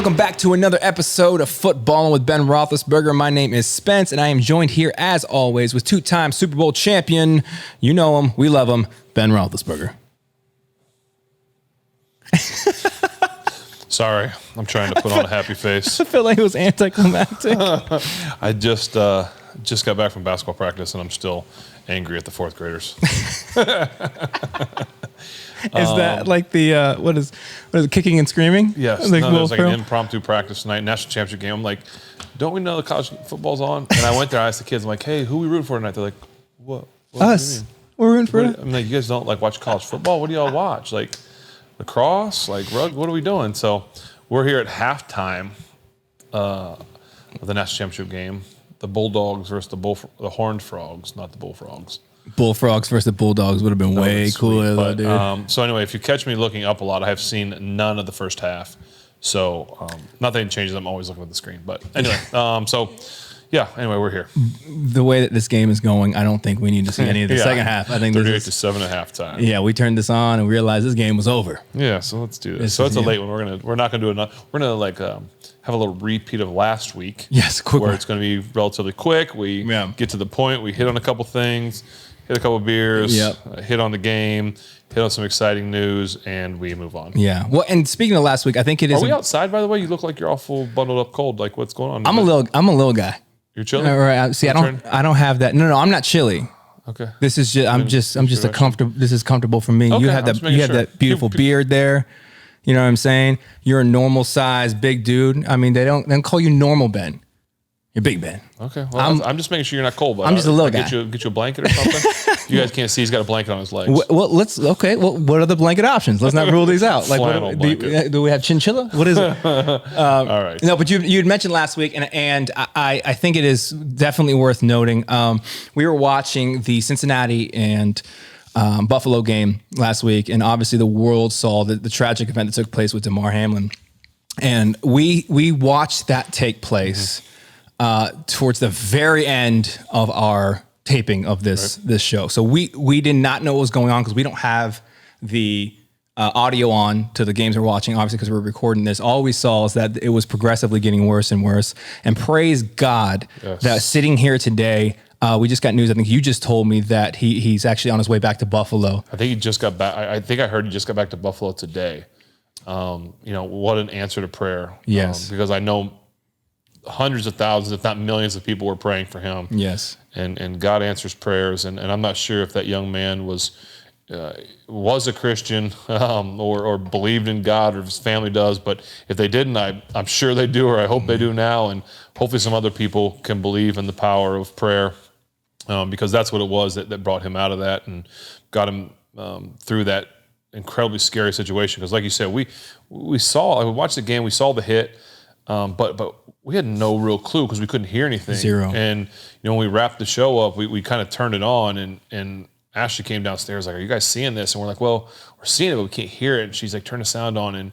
Welcome back to another episode of Footballin with Ben Roethlisberger. My name is Spence, and I am joined here, as always, with two-time Super Bowl champion. You know him, we love him, Ben Roethlisberger. Sorry, I'm trying to put on a happy face. I feel like it was anticlimactic. I just got back from basketball practice, and I'm still angry at the fourth graders. Is that like the what is it, kicking and screaming? Yes, like, no, there's like an impromptu practice tonight, national championship game. I'm like, don't we know the college football's on? And I went there, I asked the kids, I'm like, hey, who we rooting for tonight? They're like, what us. Do you mean? We're rooting for it. I'm like, you guys don't like watch college football? What do y'all watch? Like lacrosse, like rugby? What are we doing? So we're here at halftime of the national championship game. The Bulldogs versus the Horned Frogs, not the Bullfrogs. Bullfrogs versus the Bulldogs would have been way cooler, though, dude. So anyway, if you catch me looking up a lot, I have seen none of the first half. So nothing changes. I'm always looking at the screen. But anyway, anyway, we're here. The way that this game is going, I don't think we need to see any of the second half. I think 38 to 7 at halftime. Yeah, we turned this on and realized this game was over. Yeah, so let's do this. So it's a late one. We're not gonna do enough. We're gonna have a little repeat of last week. Yes, quick. Where it's gonna be relatively quick. We get to the point. We hit on a couple things. Hit a couple of beers, hit on the game, hit on some exciting news, and we move on. Yeah. Well, and speaking of last week, I think it is. Are we outside, by the way? You look like you're all full bundled up cold. Like, what's going on? I'm a little guy. You're chilly? Right. See, I don't have that. No, I'm not chilly. Okay. This is just, I'm just a comfortable, this is comfortable for me. Okay, You have that beautiful beard there. You know what I'm saying? You're a normal size, big dude. I mean, they don't call you normal Ben. You're Big Ben. Okay. Well, I'm just making sure you're not cold. But I'm just a little guy. Get you a blanket or something. You guys can't see. He's got a blanket on his legs. Well, what are the blanket options? Let's not rule these out. Like, do we have chinchilla? What is it? All right. No, but you had mentioned last week, and I think it is definitely worth noting. We were watching the Cincinnati and Buffalo game last week, and obviously the world saw the tragic event that took place with Damar Hamlin, and we watched that take place. Towards the very end of our taping of this show. So we did not know what was going on because we don't have the audio on to the games we're watching, obviously, because we're recording this. All we saw is that it was progressively getting worse and worse. And praise God that sitting here today, we just got news. I think you just told me that he's actually on his way back to Buffalo. I think he just got back. I think I heard he just got back to Buffalo today. What an answer to prayer. Yes. Because I know hundreds of thousands, if not millions of people were praying for him. Yes. And God answers prayers. And I'm not sure if that young man was a Christian or believed in God, or if his family does. But if they didn't, I'm sure they do, or I hope they do now. And hopefully some other people can believe in the power of prayer, because that's what it was that brought him out of that and got him through that incredibly scary situation. Because like you said, we watched the game, we saw the hit, but we had no real clue because we couldn't hear anything. Zero. And when we wrapped the show up, we kind of turned it on, and Ashley came downstairs like, "Are you guys seeing this?" And we're like, "Well, we're seeing it, but we can't hear it." And she's like, "Turn the sound on." And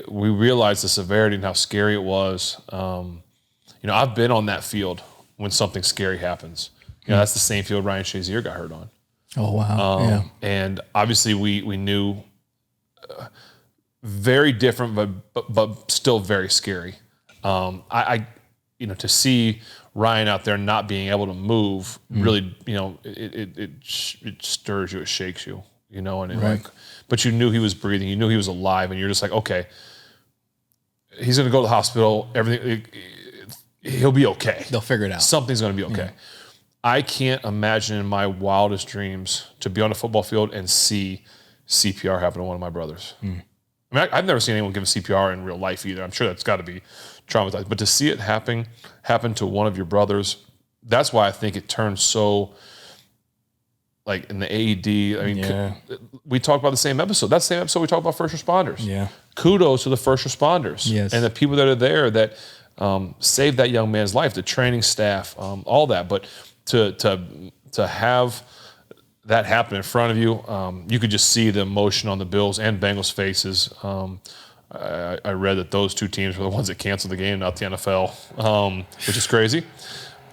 we realized the severity and how scary it was. I've been on that field when something scary happens. That's the same field Ryan Shazier got hurt on. Oh wow! And obviously we knew very different, but still very scary. To see Ryan out there not being able to move, really, it stirs you, it shakes you, but you knew he was breathing, you knew he was alive, and you're just like, okay, he's going to go to the hospital, everything, he'll be okay. They'll figure it out. Something's going to be okay. Yeah. I can't imagine in my wildest dreams to be on a football field and see CPR happen to one of my brothers. I mean, I've never seen anyone give a CPR in real life either. I'm sure that's got to be traumatized. But to see it happen to one of your brothers, that's why I think it turns so, like in the AED. I mean, we talked about the same episode. That's the same episode we talked about first responders. Yeah. Kudos to the first responders. Yes. And the people that are there that saved that young man's life, the training staff, all that. But to have that happen in front of you, you could just see the emotion on the Bills and Bengals faces. I read that those two teams were the ones that canceled the game, not the NFL, which is crazy.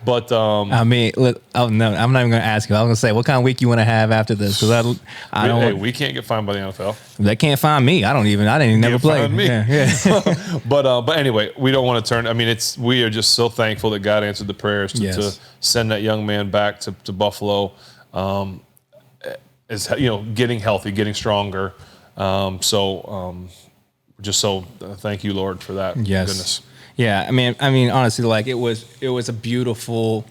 But I mean, look, oh no, I'm not even going to ask you. I was going to say, what kind of week you want to have after this? Because I don't. Hey, we can't get fined by the NFL. They can't find me. I didn't never play. Me. Yeah. But anyway, we don't want to turn. I mean, we are just so thankful that God answered the prayers to send that young man back to Buffalo. Is getting healthy, getting stronger. Just so thank you, Lord, for that. Yes. Goodness. Yeah, I mean, honestly, like it was a beautiful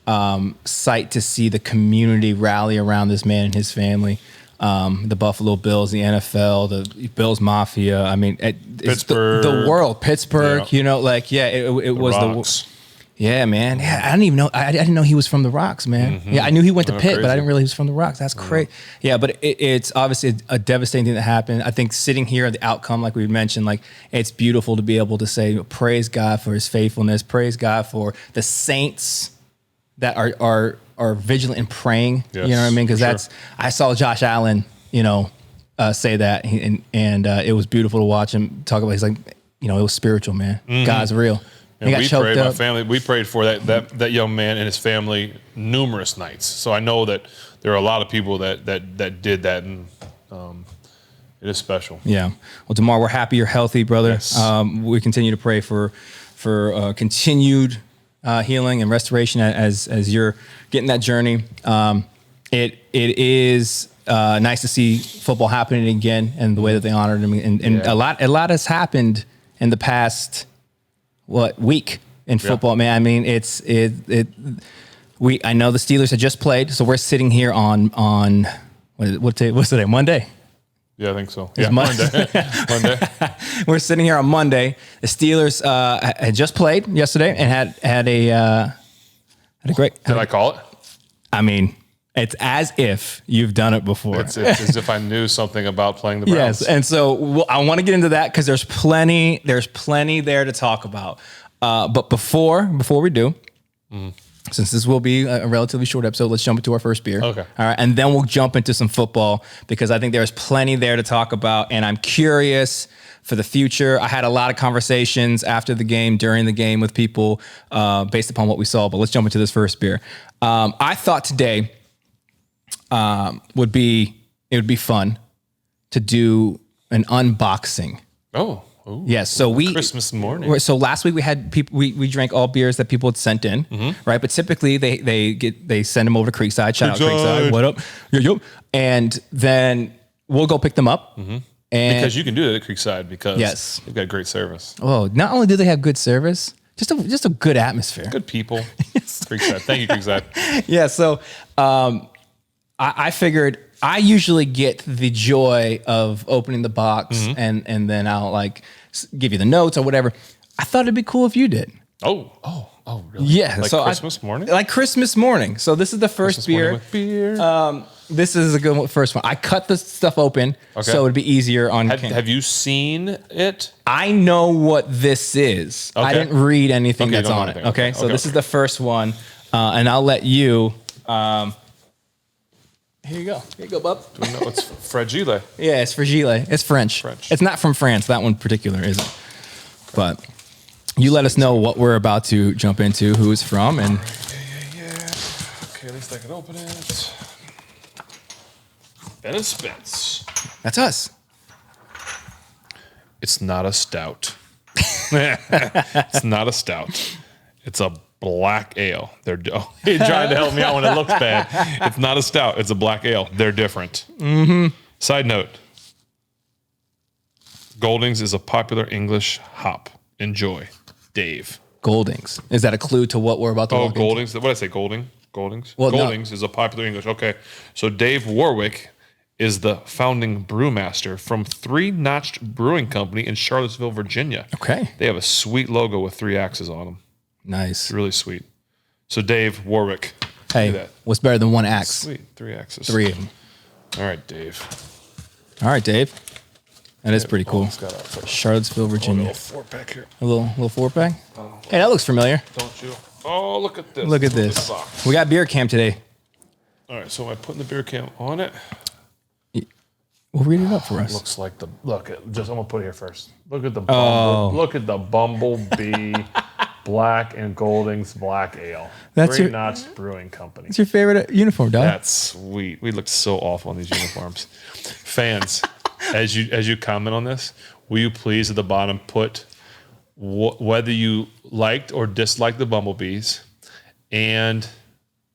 sight to see the community rally around this man and his family. The Buffalo Bills, the NFL, the Bills Mafia. I mean, it's the world, Pittsburgh. Yeah. It was Rocks. Yeah, man. Yeah, I didn't even know. I didn't know he was from the Rocks, man. Mm-hmm. Yeah, I knew he went to Pitt, crazy. But I didn't realize he was from the Rocks. That's crazy. Yeah, but it's obviously a devastating thing that happened. I think sitting here, the outcome, like we mentioned, like it's beautiful to be able to say, praise God for his faithfulness. Praise God for the saints that are vigilant and praying. Yes, you know what I mean? Because I saw Josh Allen, say that, and it was beautiful to watch him talk about. He's like, it was spiritual, man. Mm-hmm. God's real. And we prayed for that young man and his family numerous nights. So I know that there are a lot of people that did that, and it is special. Yeah. Well, Damar, we're happy you're healthy, brother. Yes. We continue to pray for continued healing and restoration as you're getting that journey. It is nice to see football happening again and the way that they honored him, and a lot has happened in the past. Week in football, man. I mean, I know the Steelers had just played, so we're sitting here on what's today? Monday. Yeah, I think so. Yeah, Monday. Monday. We're sitting here on Monday. The Steelers had just played yesterday and had a great. Did I call it? I mean, it's as if you've done it before. It's as if I knew something about playing the Browns. Yes, and so I want to get into that because there's plenty there to talk about. But before we do, since this will be a relatively short episode, let's jump into our first beer. Okay. All right, and then we'll jump into some football because I think there's plenty there to talk about, and I'm curious for the future. I had a lot of conversations after the game, during the game with people based upon what we saw. But let's jump into this first beer. I thought today. It would be fun to do an unboxing. Oh, yes. So Christmas morning. So last week we had people. We drank all beers that people had sent in, right? But typically they send them over to Creekside. Shout out Creekside. What up? Yo. And then we'll go pick them up. Mm-hmm. And because you can do it at Creekside because they've got great service. Oh, not only do they have good service, just a good atmosphere, good people. Creekside. Thank you, Creekside. Yeah. So. I figured I usually get the joy of opening the box and then I'll like give you the notes or whatever. I thought it'd be cool if you did. Oh, really? Yeah. Like Christmas morning? Like Christmas morning. So this is the first beer. With beer. This is a good first one. I cut the stuff open so it'd be easier on camera. Have you seen it? I know what this is. Okay. I didn't read anything that's on it. Okay. So this is the first one. And I'll let you... Here you go, bub. Do we know it's Fragile? Yeah, it's Fragile. It's French. It's not from France. That one particular isn't. But you let us know what we're about to jump into, who it's from, and. Yeah. Okay, at least I can open it. Ben and Spence. That's us. It's not a stout. It's not a stout. It's a black ale. He tried to help me out when it looks bad. It's not a stout. It's a black ale. They're different. Mm-hmm. Side note. Goldings is a popular English hop. Enjoy. Dave. Goldings. Is that a clue to what we're about to look Goldings. What did I say? Goldings? Well, Goldings is a popular English. Okay. So Dave Warwick is the founding brewmaster from Three Notched Brewing Company in Charlottesville, Virginia. Okay. They have a sweet logo with 3 axes on them. Nice. It's really sweet. So Dave Warwick. Hey, what's better than 1 axe? Sweet. 3 axes. 3 of them. All right, Dave. That is pretty cool. Charlottesville, Virginia. A little 4-pack here. A little 4-pack? Hey, that looks familiar. Don't you? Oh, look at this. Look at this. We got beer cam today. All right, so am I putting the beer cam on it? Well, read it up for us. Looks like I'm gonna put it here first. Look at the bumblebee Black and Goldings Black Ale. That's Three your- Notch Brewing Company. It's your favorite uniform, dog. That's sweet. We looked so awful in these uniforms. Fans, as you comment on this, will you please at the bottom put whether you liked or disliked the Bumblebees, and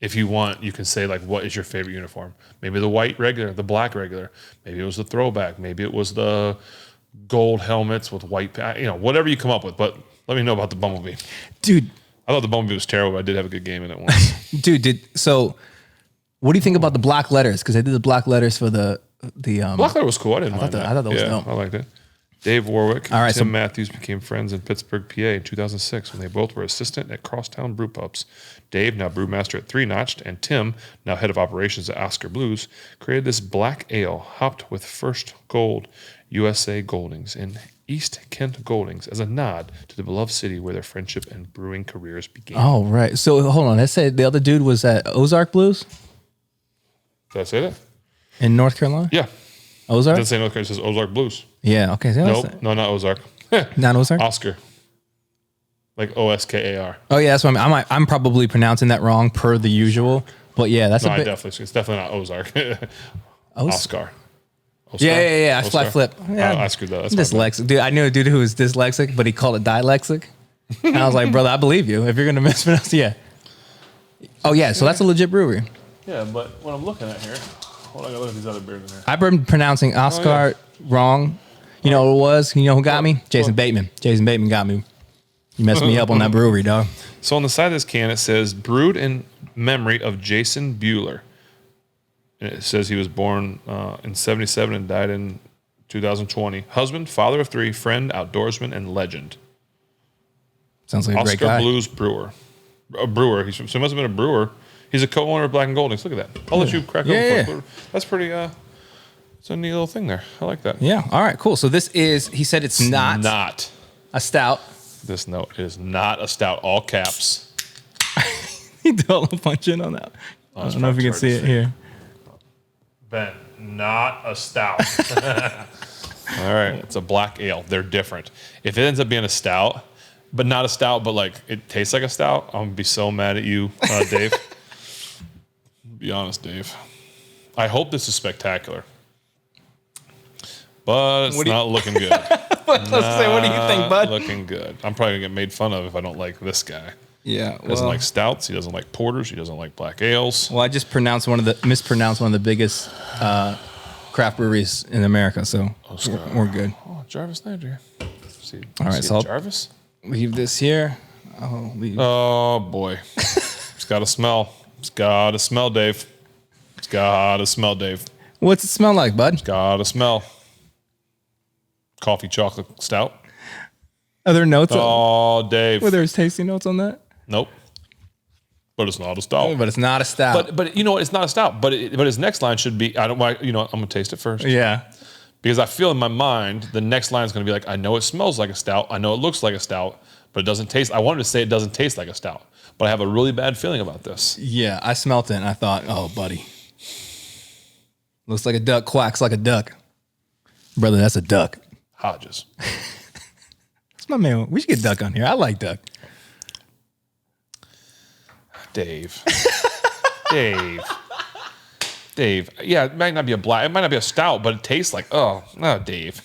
if you want, you can say like, what is your favorite uniform? Maybe the white regular, the black regular. Maybe it was the throwback. Maybe it was the gold helmets with white, whatever you come up with. But let me know about the Bumblebee. Dude. I thought the Bumblebee was terrible, but I did have a good game in it once. Dude, so what do you think about the black letters? Because they did the black letters for the Black letter was cool. I didn't mind that. I thought that was dope. I liked it. Dave Warwick All right, and Tim so- Matthews became friends in Pittsburgh, PA in 2006 when they both were assistant at Crosstown Brew Pubs. Dave, now brewmaster at Three Notched, and Tim, now head of operations at Oscar Blues, created this black ale hopped with First Gold USA Goldings and East Kent Goldings as a nod to the beloved city where their friendship and brewing careers began. Oh, right. So hold on. Let's say the other dude was at Ozark Blues Did I say that? in North Carolina? Yeah. Ozark? It doesn't say North Carolina, it says Ozark Blues. Yeah. Okay. So Nope. No, not Ozark. Not Ozark? Oscar. Like Oskar. Oh, yeah. That's what I'm probably pronouncing that wrong per the usual. But yeah, that's No, a bit. it's definitely not Ozark. Oscar. Yeah. I Oscar? flip. Yeah. I screwed that. That's Dyslexic. Dude, I knew a dude who was dyslexic, but he called it dilexic. And I was like, brother, I believe you. If you're going to mispronounce, yeah. Oh, yeah. So that's a legit brewery. Yeah, but what I'm looking at here, hold on, I gotta look at these other beers in here. I've been pronouncing Oscar wrong. You know what it was? You know who got me? Jason Bateman. Jason Bateman got me. You messed me up on that brewery, dog. So on the side of this can, it says brewed in memory of Jason Bueller. And it says he was born in 77 and died in 2020. Husband, father of three, friend, outdoorsman, and legend. Sounds like a great Oscar guy. Blues brewer. A brewer. So he must have been a brewer. He's a co-owner of Black and Goldings. Look at that. I'll let you crack open. That's pretty, it's a neat little thing there. I like that. Yeah. All right, cool. So this is, he said it's not a stout. This note is not a stout. All caps. He double punch in on that. I don't know if you can see it here. Ben, not a stout. All right. It's a black ale. They're different. If it ends up being a stout, but not a stout, but like it tastes like a stout, I'm going to be so mad at you, Dave. Be honest, Dave. I hope this is spectacular. But it's not looking good. Let's say, what do you think, bud? Looking good. I'm probably going to get made fun of if I don't like this guy. Yeah. He doesn't like stouts. He doesn't like porters. He doesn't like black ales. Well, I just mispronounced one of the biggest craft breweries in America, so we're good. Oh, Jarvis Landry. All right, so Jarvis? Leave this here. I'll leave. Oh, boy. It's got to smell. It's got to smell, Dave. It's got to smell, Dave. What's it smell like, bud? Got to smell. Coffee chocolate stout. Are there notes? Oh, Dave. Were there tasting notes on that? Nope. But it's not a stout. But it's not a stout. But you know what? It's not a stout. But his next line should be, I don't want, I'm going to taste it first. Yeah. Because I feel in my mind, the next line is going to be like, I know it smells like a stout. I know it looks like a stout, but it doesn't taste. I wanted to say it doesn't taste like a stout, but I have a really bad feeling about this. Yeah, I smelt it and I thought, oh, buddy. Looks like a duck, quacks like a duck. Brother, that's a duck. Hodges. That's my man. We should get duck on here. I like duck. Dave. Dave. Yeah, it might not be a black. It might not be a stout, but it tastes like, Dave.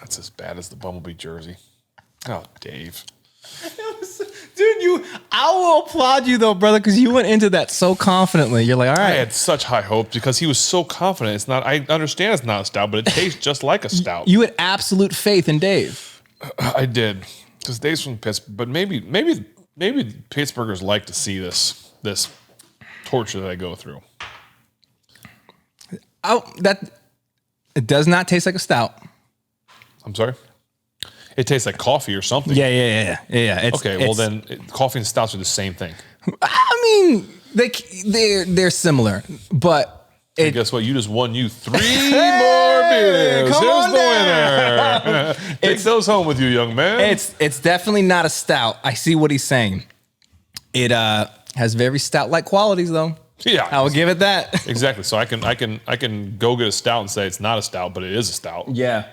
That's as bad as the Bumblebee jersey. Oh, Dave. Dude, I will applaud you though, brother, because you went into that so confidently. You're like, all I right. had such high hopes because he was so confident. It's not. I understand it's not a stout, but it tastes just like a stout. You had absolute faith in Dave. I did, because Dave's from Pittsburgh. But maybe Pittsburghers like to see this torture that I go through. It does not taste like a stout. I'm sorry. It tastes like coffee or something. Yeah. Then coffee and stouts are the same thing. I mean, they're similar, but And guess what? You just won 3 more beers. Come Here's on the winner. Take those home with you, young man. It's definitely not a stout. I see what he's saying. It has very stout-like qualities, though. Yeah, I will give it that. Exactly. So I can go get a stout and say it's not a stout, but it is a stout. Yeah.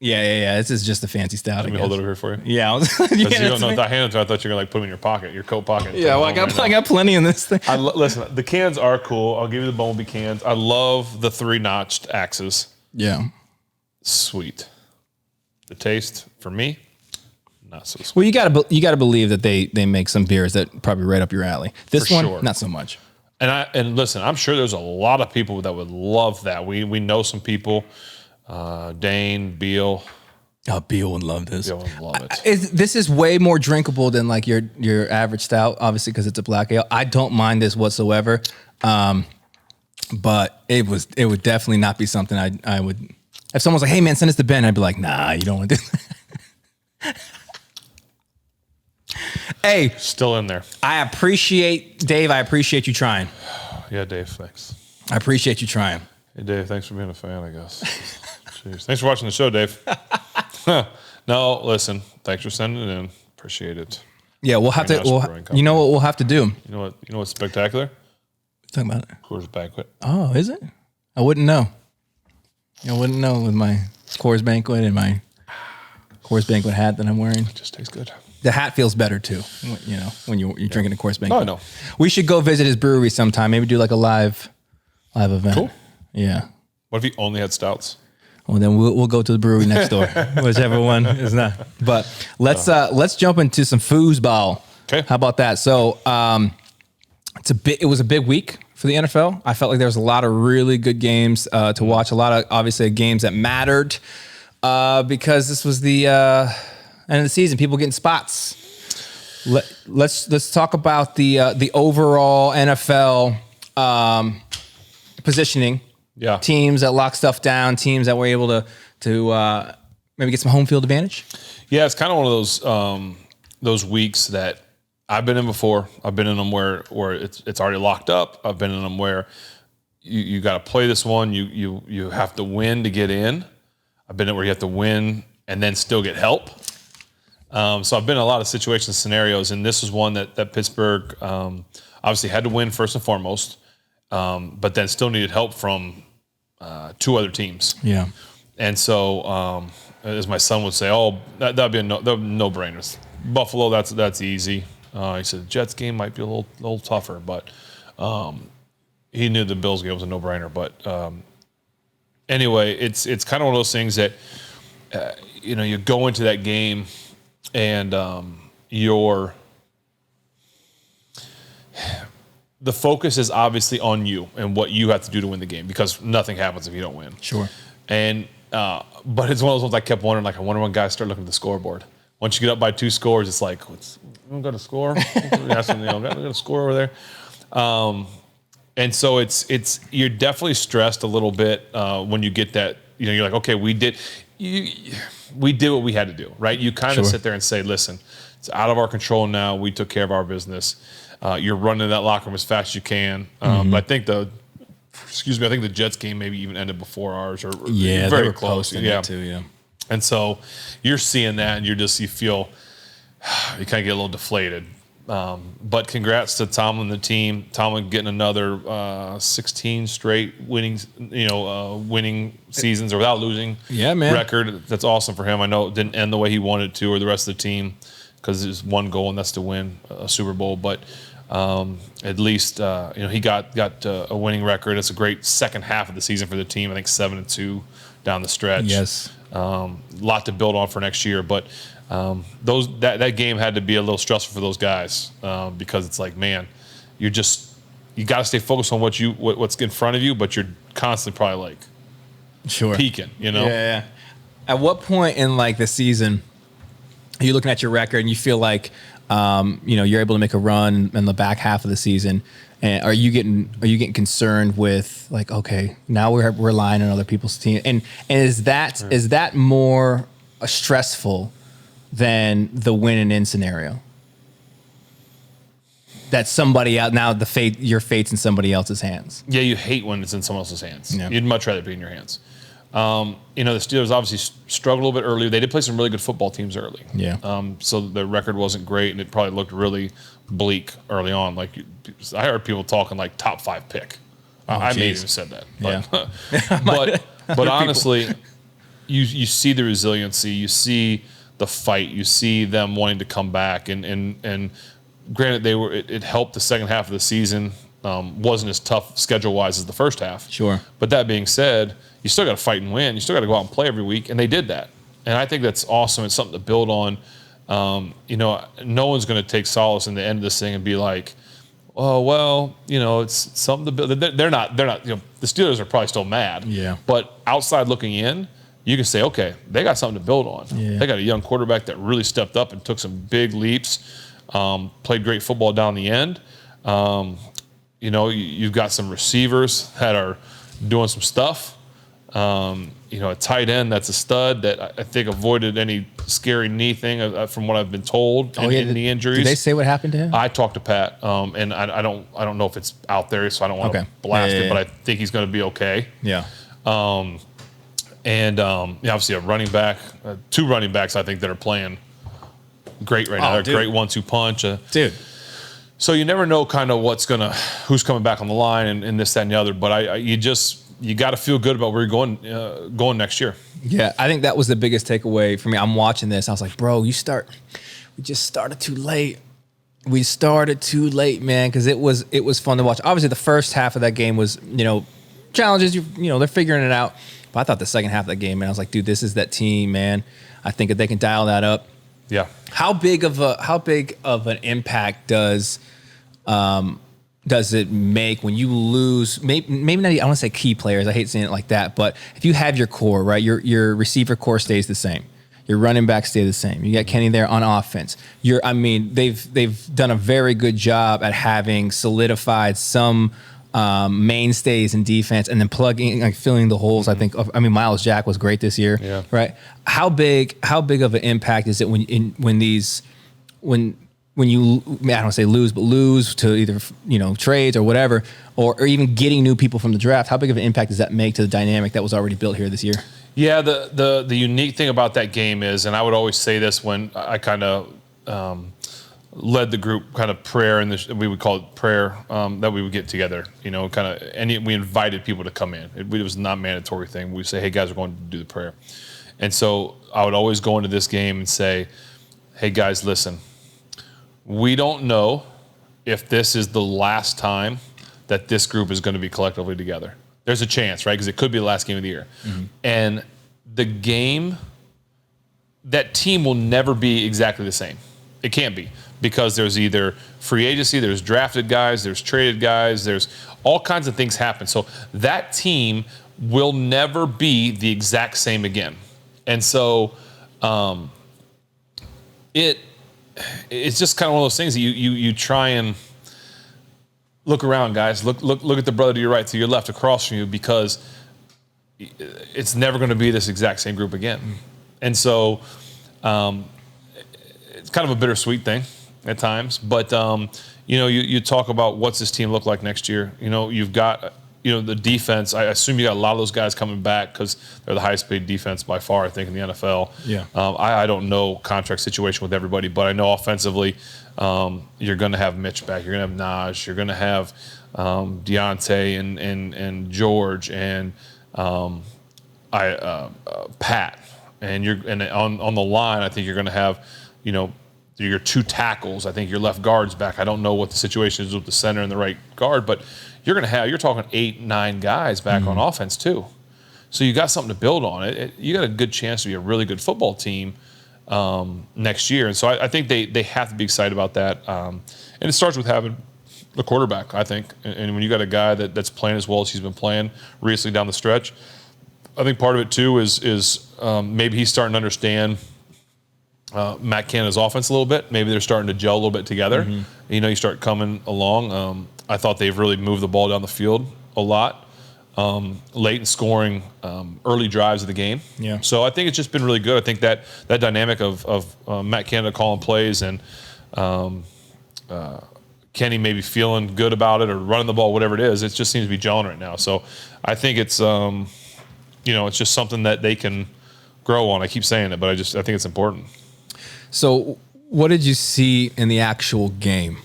Yeah. This is just a fancy stout. Let me hold it over here for you. Yeah. You don't know. I handed it to you. I thought you were going to put them in your pocket, your coat pocket. Yeah, well, I got plenty in this thing. Listen, the cans are cool. I'll give you the Bumblebee cans. I love the 3-notched axes. Yeah. Sweet. The taste, for me, not so sweet. Well, you gotta believe that they make some beers that probably right up your alley. This For one, sure. not so much. And listen, I'm sure there's a lot of people that would love that. We know some people. Dane, Beal. Oh, Beal would love this. Beal would love it. This is way more drinkable than like your average stout, obviously because it's a black ale. I don't mind this whatsoever, but it would definitely not be something I would. If someone's like, "Hey man, send us to Ben," I'd be like, "Nah, you don't want to do that." Hey, Still in there. Dave. I appreciate you trying. Yeah, Dave, thanks. I appreciate you trying. Hey, Dave, thanks for being a fan, I guess. Cheers. Thanks for watching the show, Dave. No, listen, thanks for sending it in. Appreciate it. Yeah, we'll have to. You know what we'll have to do? You know what's spectacular? Talking about it. Coors Banquet. Oh, is it? I wouldn't know. I wouldn't know with my Coors Banquet and my Coors Banquet hat that I'm wearing. It just tastes good. The hat feels better too. You know, when you're drinking a Coors Banquet. No, I know. We should go visit his brewery sometime. Maybe do like a live event. Cool. Yeah. What if he only had stouts? Well, then we'll go to the brewery next door, whichever one is not. But let's jump into some foosball. Okay. How about that? So it was a big week for the NFL. I felt like there was a lot of really good games to watch. A lot of obviously games that mattered because this was the end of the season. People getting spots. Let's talk about the overall NFL positioning. Yeah. Teams that lock stuff down, teams that were able to maybe get some home field advantage. Yeah, it's kind of one of those weeks that I've been in before. I've been in them where it's already locked up. I've been in them where you got to play this one. You have to win to get in. I've been in where you have to win and then still get help. So I've been in a lot of situations, scenarios, and this is one that Pittsburgh obviously had to win first and foremost, but then still needed help from two other teams. Yeah. And so, as my son would say, that'd be a no-brainer. Buffalo, that's easy. He said the Jets game might be a little tougher, but he knew the Bills game was a no-brainer. But anyway, it's kind of one of those things that you go into that game and the focus is obviously on you and what you have to do to win the game because nothing happens if you don't win. Sure. And but it's one of those ones I kept wondering, like, I wonder when guys start looking at the scoreboard. Once you get up by 2 scores, it's like, we got a score? Got a score over there. And so you're definitely stressed a little bit when you get that. You're like, okay, we did what we had to do, right? You kind of sit there and say, listen, it's out of our control now. We took care of our business. You're running that locker room as fast as you can. But I think the Jets game maybe even ended before ours, or very close. Yeah, too, yeah. And so you're seeing that, and you feel you kind of get a little deflated. But congrats to Tomlin and the team. Tomlin getting another 16 straight winning seasons or without losing. Yeah, man. Record. That's awesome for him. I know it didn't end the way he wanted to, or the rest of the team, because there's one goal, and that's to win a Super Bowl. But at least he got a winning record. It's a great second half of the season for the team. I think 7-2 down the stretch. Yes, lot to build on for next year. But that game had to be a little stressful for those guys because it's like, man, you got to stay focused on what's in front of you, but you're constantly probably like peaking. Yeah. At what point in like the season are you looking at your record and you feel like you're able to make a run in the back half of the season, and are you getting concerned with like, okay, now we're relying on other people's team, and is that more stressful than the win and in scenario? That somebody out now, your fate's in somebody else's hands. Yeah, you hate when it's in someone else's hands. Yeah. You'd much rather be in your hands. The Steelers obviously struggled a little bit earlier. They did play some really good football teams early. Yeah. So the record wasn't great, and it probably looked really bleak early on. Like I heard people talking like top 5 pick. I may have even said that. But, Yeah. but honestly, you see the resiliency, you see the fight, you see them wanting to come back, and granted it helped the second half of the season. Wasn't as tough schedule-wise as the first half. Sure. But that being said, you still got to fight and win. You still got to go out and play every week, and they did that. And I think that's awesome. It's something to build on. No one's going to take solace in the end of this thing and be like, oh, well, it's something to build. They're not, the Steelers are probably still mad. Yeah. But outside looking in, you can say, okay, they got something to build on. Yeah. They got a young quarterback that really stepped up and took some big leaps, played great football down the end. You've got some receivers that are doing some stuff. A tight end that's a stud that I think avoided any scary knee thing from what I've been told in knee injuries. Did they say what happened to him? I talked to Pat, and I don't know if it's out there, so I don't want to blast it, but I think he's going to be okay. Yeah. Obviously a running back, two running backs I think that are playing great right now. They're great 1-2 punch. Dude. So you never know kind of who's coming back on the line and this, that, and the other. But you got to feel good about where you're going next year. Yeah, I think that was the biggest takeaway for me. I'm watching this. I was like, bro, we just started too late. We started too late, man, because it was fun to watch. Obviously, the first half of that game was, challenges. They're figuring it out. But I thought the second half of that game, man, I was like, dude, this is that team, man. I think that they can dial that up. Yeah. How big of an impact does it make when you lose? Maybe not. I want to say key players. I hate saying it like that, but if you have your core, right, your receiver core stays the same. Your running backs stay the same. You got Kenny there on offense. They've done a very good job at having solidified some mainstays in defense, and then filling the holes. Mm-hmm. I think Miles Jack was great this year. Yeah. Right. How big of an impact is it when you, I don't say lose, but lose to either trades or whatever, or even getting new people from the draft? How big of an impact does that make to the dynamic that was already built here this year? Yeah, the unique thing about that game is, and I would always say this when I kind of led the group kind of prayer, and we would call it prayer, that we would get together, and we invited people to come in. It was not a mandatory thing. We say, hey guys, we're going to do the prayer. And so I would always go into this game and say, hey guys, listen, we don't know if this is the last time that this group is going to be collectively together. There's a chance, right? Because it could be the last game of the year. Mm-hmm. And that team will never be exactly the same. It can't be, because there's either free agency, there's drafted guys, there's traded guys, there's all kinds of things happen. So that team will never be the exact same again. And so it's just kind of one of those things that you try and look around, guys. Look at the brother to your right, to your left, across from you, because it's never going to be this exact same group again. And so it's kind of a bittersweet thing at times. But you talk about what's this team look like next year. You've got the defense. I assume you got a lot of those guys coming back because they're the highest paid defense by far, I think, in the NFL. Yeah. I don't know contract situation with everybody, but I know offensively, you're going to have Mitch back. You're going to have Naj. You're going to have Deontay and George and Pat. And on the line, I think you're going to have your two tackles. I think your left guard's back. I don't know what the situation is with the center and the right guard, but you're talking 8-9 guys back on offense too. So you got something to build on. You got a good chance to be a really good football team next year. And so I think they have to be excited about that. And it starts with having the quarterback, I think. And when you got a guy that's playing as well as he's been playing recently down the stretch, I think part of it too is maybe he's starting to understand Matt Canada's offense a little bit. Maybe they're starting to gel a little bit together. Mm-hmm. You start coming along. I thought they've really moved the ball down the field a lot, late in scoring early drives of the game. Yeah. So I think it's just been really good. I think that dynamic of Matt Canada calling plays and Kenny maybe feeling good about it or running the ball, whatever it is, it just seems to be gelling right now. So I think it's it's just something that they can grow on. I keep saying it, but I think it's important. So what did you see in the actual game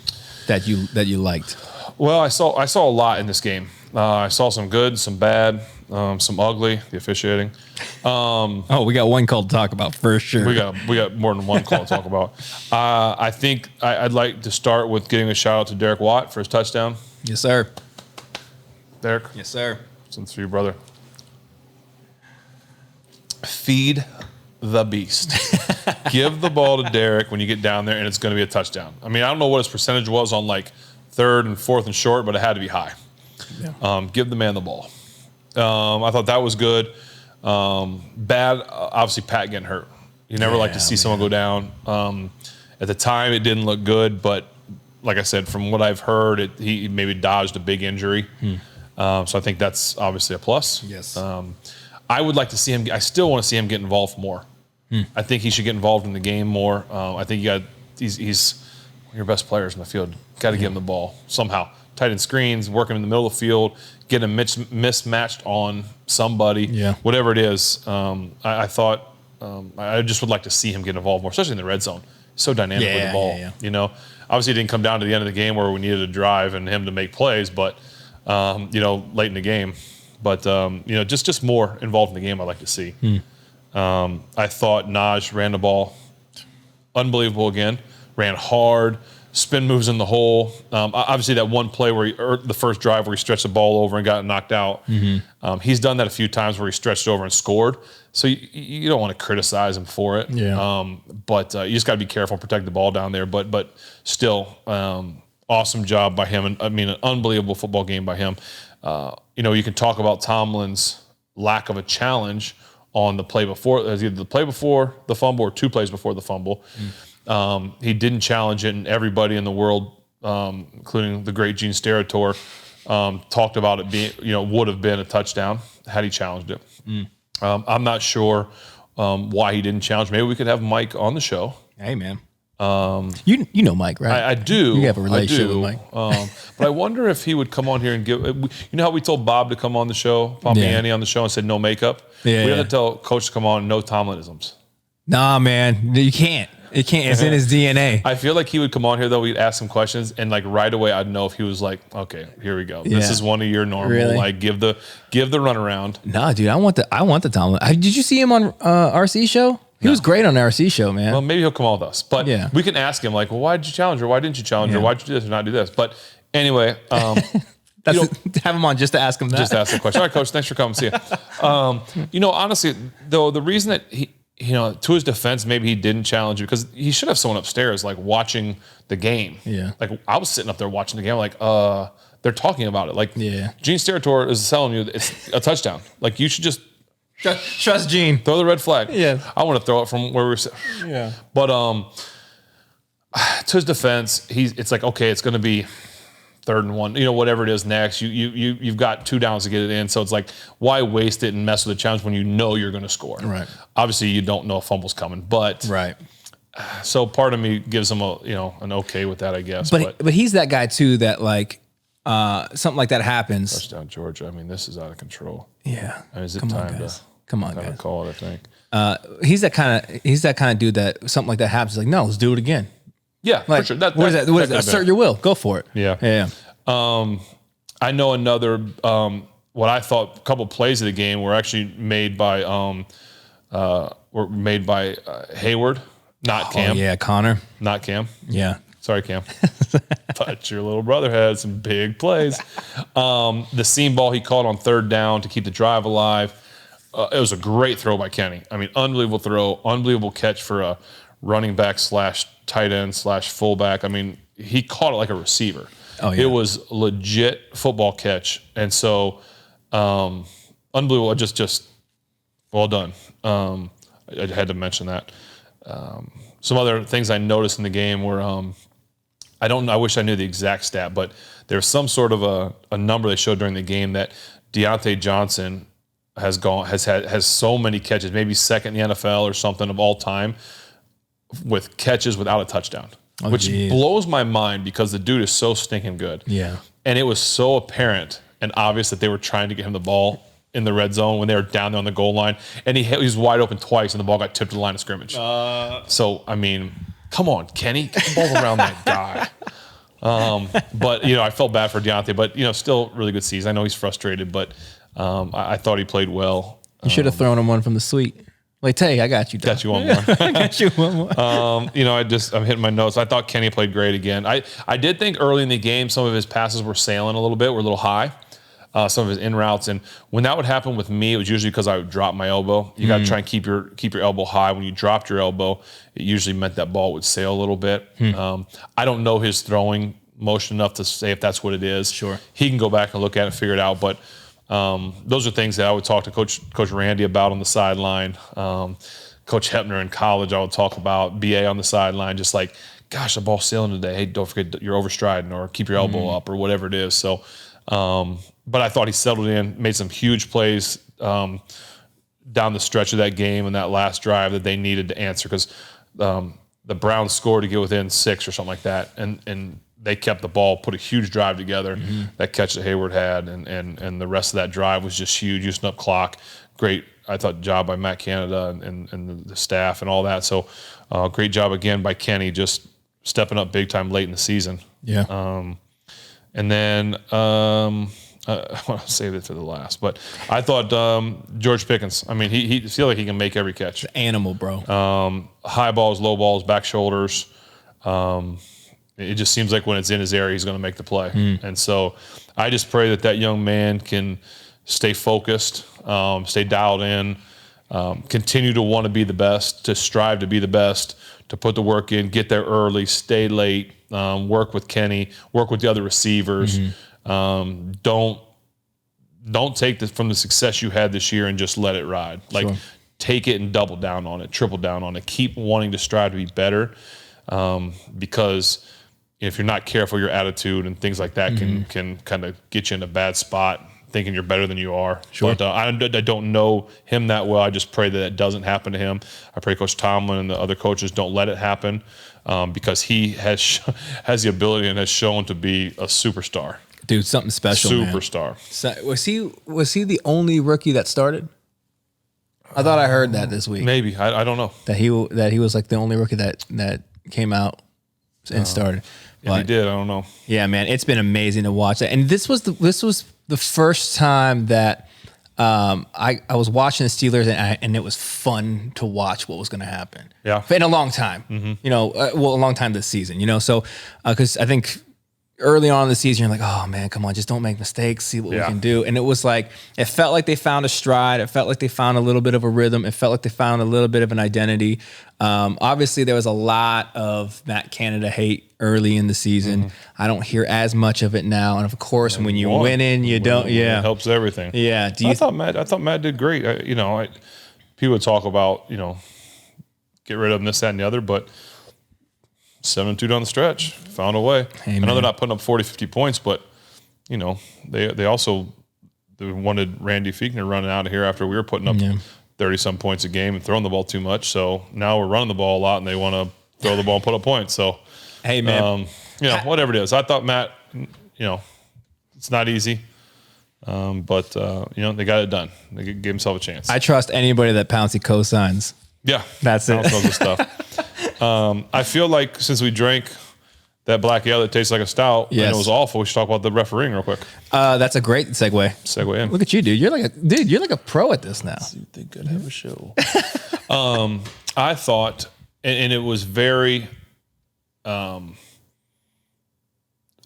that you liked? Well, I saw a lot in this game. I saw some good, some bad. some ugly, the officiating. Oh, we got one call to talk about for sure. We got more than one call to talk about. I think I'd like to start with getting a shout out to Derek Watt for his touchdown. Yes, sir. Derek. Yes, sir. Since for you, brother. Feed the beast. Give the ball to Derek when you get down there, and it's going to be a touchdown. I mean, I don't know what his percentage was on like 3rd and 4th and short, but it had to be high. Yeah. Give the man the ball. I thought that was good. Bad, obviously, Pat getting hurt. You never like to see someone go down. At the time, it didn't look good, but like I said, from what I've heard, he maybe dodged a big injury. So I think that's obviously a plus. Yes. I would like to see him. I still want to see him get involved more. I think he should get involved in the game more. I think he's one of your best players in the field. Got to get him the ball somehow. Tight end screens, work him in the middle of the field, get him mismatched on somebody. Yeah. Whatever it is. I thought I just would like to see him get involved more, especially in the red zone. So dynamic with the ball. Yeah. You know, obviously it didn't come down to the end of the game where we needed a drive and him to make plays, but late in the game. But just more involved in the game I'd like to see. I thought Naj ran the ball unbelievable again. Ran hard, spin moves in the hole. Obviously that one play or the first drive where he stretched the ball over and got knocked out. He's done that a few times where he stretched over and scored. So you don't want to criticize him for it. Yeah. But you just got to be careful and protect the ball down there. But still, awesome job by him. And I mean, an unbelievable football game by him. You can talk about Tomlin's lack of a challenge on the play before, either the play before the fumble or 2 plays before the fumble. He didn't challenge it, and everybody in the world, including the great Gene Steratore, talked about it being, would have been a touchdown had he challenged it. I'm not sure why he didn't challenge. Maybe we could have Mike on the show. Hey, man. You know Mike, right? I do. You have a relationship with Mike. But I wonder if he would come on here and give. You know how we told Bob to come on the show, Pompiani on the show, and said no makeup. Yeah, we have to tell Coach to come on, no Tomlinisms. Nah, man, you can't. It can't. It's in his DNA. I feel like he would come on here though. We'd ask him questions, and like right away, I'd know if he was like, "Okay, here we go. This is one of your normal. Really? Like give the runaround." Nah, dude, I want the Tomlin. Did you see him on RC show? He was great on the RC show, man. Well, maybe he'll come on with us, but we can ask him like, "Well, why did you challenge her? Why didn't you challenge her? Why did you do this or not do this?" But anyway, have him on just to ask him that. Just ask the question. All right, Coach, thanks for coming. See you. Honestly, though, the reason that he. To his defense, maybe he didn't challenge you because he should have someone upstairs like watching the game. Yeah. Like I was sitting up there watching the game, like, they're talking about it. Like, Gene Steratore is telling you it's a touchdown. Like you should just trust Gene. Throw the red flag. Yeah. I want to throw it from where we were sitting. Yeah. But to his defense, it's like, okay, it's going to be 3rd and 1, whatever it is next. You've got 2 downs to get it in. So it's like, why waste it and mess with the challenge when you know you're going to score? Right. Obviously, you don't know a fumble's coming, but right. So part of me gives him an okay with that, I guess. But he's that guy too that like something like that happens. Touchdown, Georgia. I mean, this is out of control. Yeah. Is it time to call it? I think. He's that kind of dude that something like that happens. Like, no, let's do it again. Yeah, like, for sure. What is that? Assert your will. Go for it. Yeah. I know another, what I thought a couple plays of the game were actually made by Hayward, not Cam. Yeah, Connor. Not Cam. Yeah. Sorry, Cam. But your little brother had some big plays. The seam ball he caught on 3rd down to keep the drive alive. It was a great throw by Kenny. I mean, unbelievable throw, unbelievable catch for a running back / tight end / fullback. I mean, he caught it like a receiver. Oh, yeah. It was legit football catch. And so, unbelievable. Just well done. I had to mention that. Some other things I noticed in the game were, I wish I knew the exact stat, but there's some sort of a number they showed during the game that Deontay Johnson has so many catches, maybe second in the NFL or something of all time, with catches without a touchdown, which blows my mind because the dude is so stinking good. Yeah. And it was so apparent and obvious that they were trying to get him the ball in the red zone when they were down there on the goal line. And he was wide open twice and the ball got tipped to the line of scrimmage. So, I mean, come on, Kenny, get the ball around that guy. But, I felt bad for Deontay, but, still really good season. I know he's frustrated, but I thought he played well. You should have thrown him one from the suite. Like, Tay, I got you. Got you one more. I got you one more. I'm hitting my notes. I thought Kenny played great again. I did think early in the game some of his passes were sailing a little bit, were a little high. Some of his in routes, and when that would happen with me, it was usually because I would drop my elbow. You got to try and keep your elbow high. When you dropped your elbow, it usually meant that ball would sail a little bit. I don't know his throwing motion enough to say if that's what it is. Sure, he can go back and look at it and figure it out. But those are things that I would talk to Coach Randy about on the sideline. Coach Hepner in college, I would talk about BA on the sideline, just like, gosh, the ball's sailing today. Hey, don't forget you're overstriding, or keep your elbow up, or whatever it is. So. But I thought he settled in, made some huge plays down the stretch of that game and that last drive that they needed to answer, because the Browns scored to get within 6 or something like that, and they kept the ball, put a huge drive together. That catch that Hayward had, and the rest of that drive was just huge, using up clock. Great, I thought, job by Matt Canada and the staff and all that. So great job again by Kenny, just stepping up big time late in the season. Yeah. And then I want to save it for the last, but I thought George Pickens. I mean, he feel like he can make every catch. It's an animal, bro. High balls, low balls, back shoulders. It just seems like when it's in his area, he's going to make the play. And so I just pray that young man can stay focused, stay dialed in, continue to want to be the best, to strive to be the best, to put the work in, get there early, stay late, work with Kenny, work with the other receivers. Don't take this from the success you had this year and just let it ride. Like, take it and double down on it, triple down on it. Keep wanting to strive to be better, because if you're not careful, your attitude and things like that can kind of get you in a bad spot, thinking you're better than you are. But I don't know him that well. I just pray that it doesn't happen to him. I pray Coach Tomlin and the other coaches don't let it happen, because he has the ability and has shown to be a superstar. Dude, something special, Superstar. Man. So, was he the only rookie that started? I thought I heard that this week. Maybe. I don't know. That he was like the only rookie that came out and started. If he did, I don't know. Yeah, man, it's been amazing to watch that. And this was the first time that I was watching the Steelers, and it was fun to watch what was going to happen. Yeah, in a long time. A long time this season. So because I think early on in the season, you're like, oh man, come on, just don't make mistakes, see what we can do. And it was like, it felt like they found a stride. It felt like they found a little bit of a rhythm. It felt like they found a little bit of an identity. Obviously there was a lot of Matt Canada hate early in the season. I don't hear as much of it now. And of course, when you're winning, you don't. Yeah, it helps everything. Yeah. I thought Matt did great. People would talk about, get rid of him, this, that, and the other, but 7-2 down the stretch, found a way. Hey, I know they're not putting up 40, 50 points, but they also wanted Randy Fiechner running out of here after we were putting up 30-some points a game and throwing the ball too much. So now we're running the ball a lot, and they want to throw the ball and put up points. So, hey man, whatever it is, I thought Matt, it's not easy, but they got it done. They gave himself a chance. I trust anybody that Pouncey co-signs. Yeah, that's it. All stuff. I feel like since we drank that black ale that tastes like a stout, and it was awful, we should talk about the refereeing real quick. That's a great segue. Segue in. Look at you, dude. You're like a pro at this now. You think I'd have a show? I thought, and it was very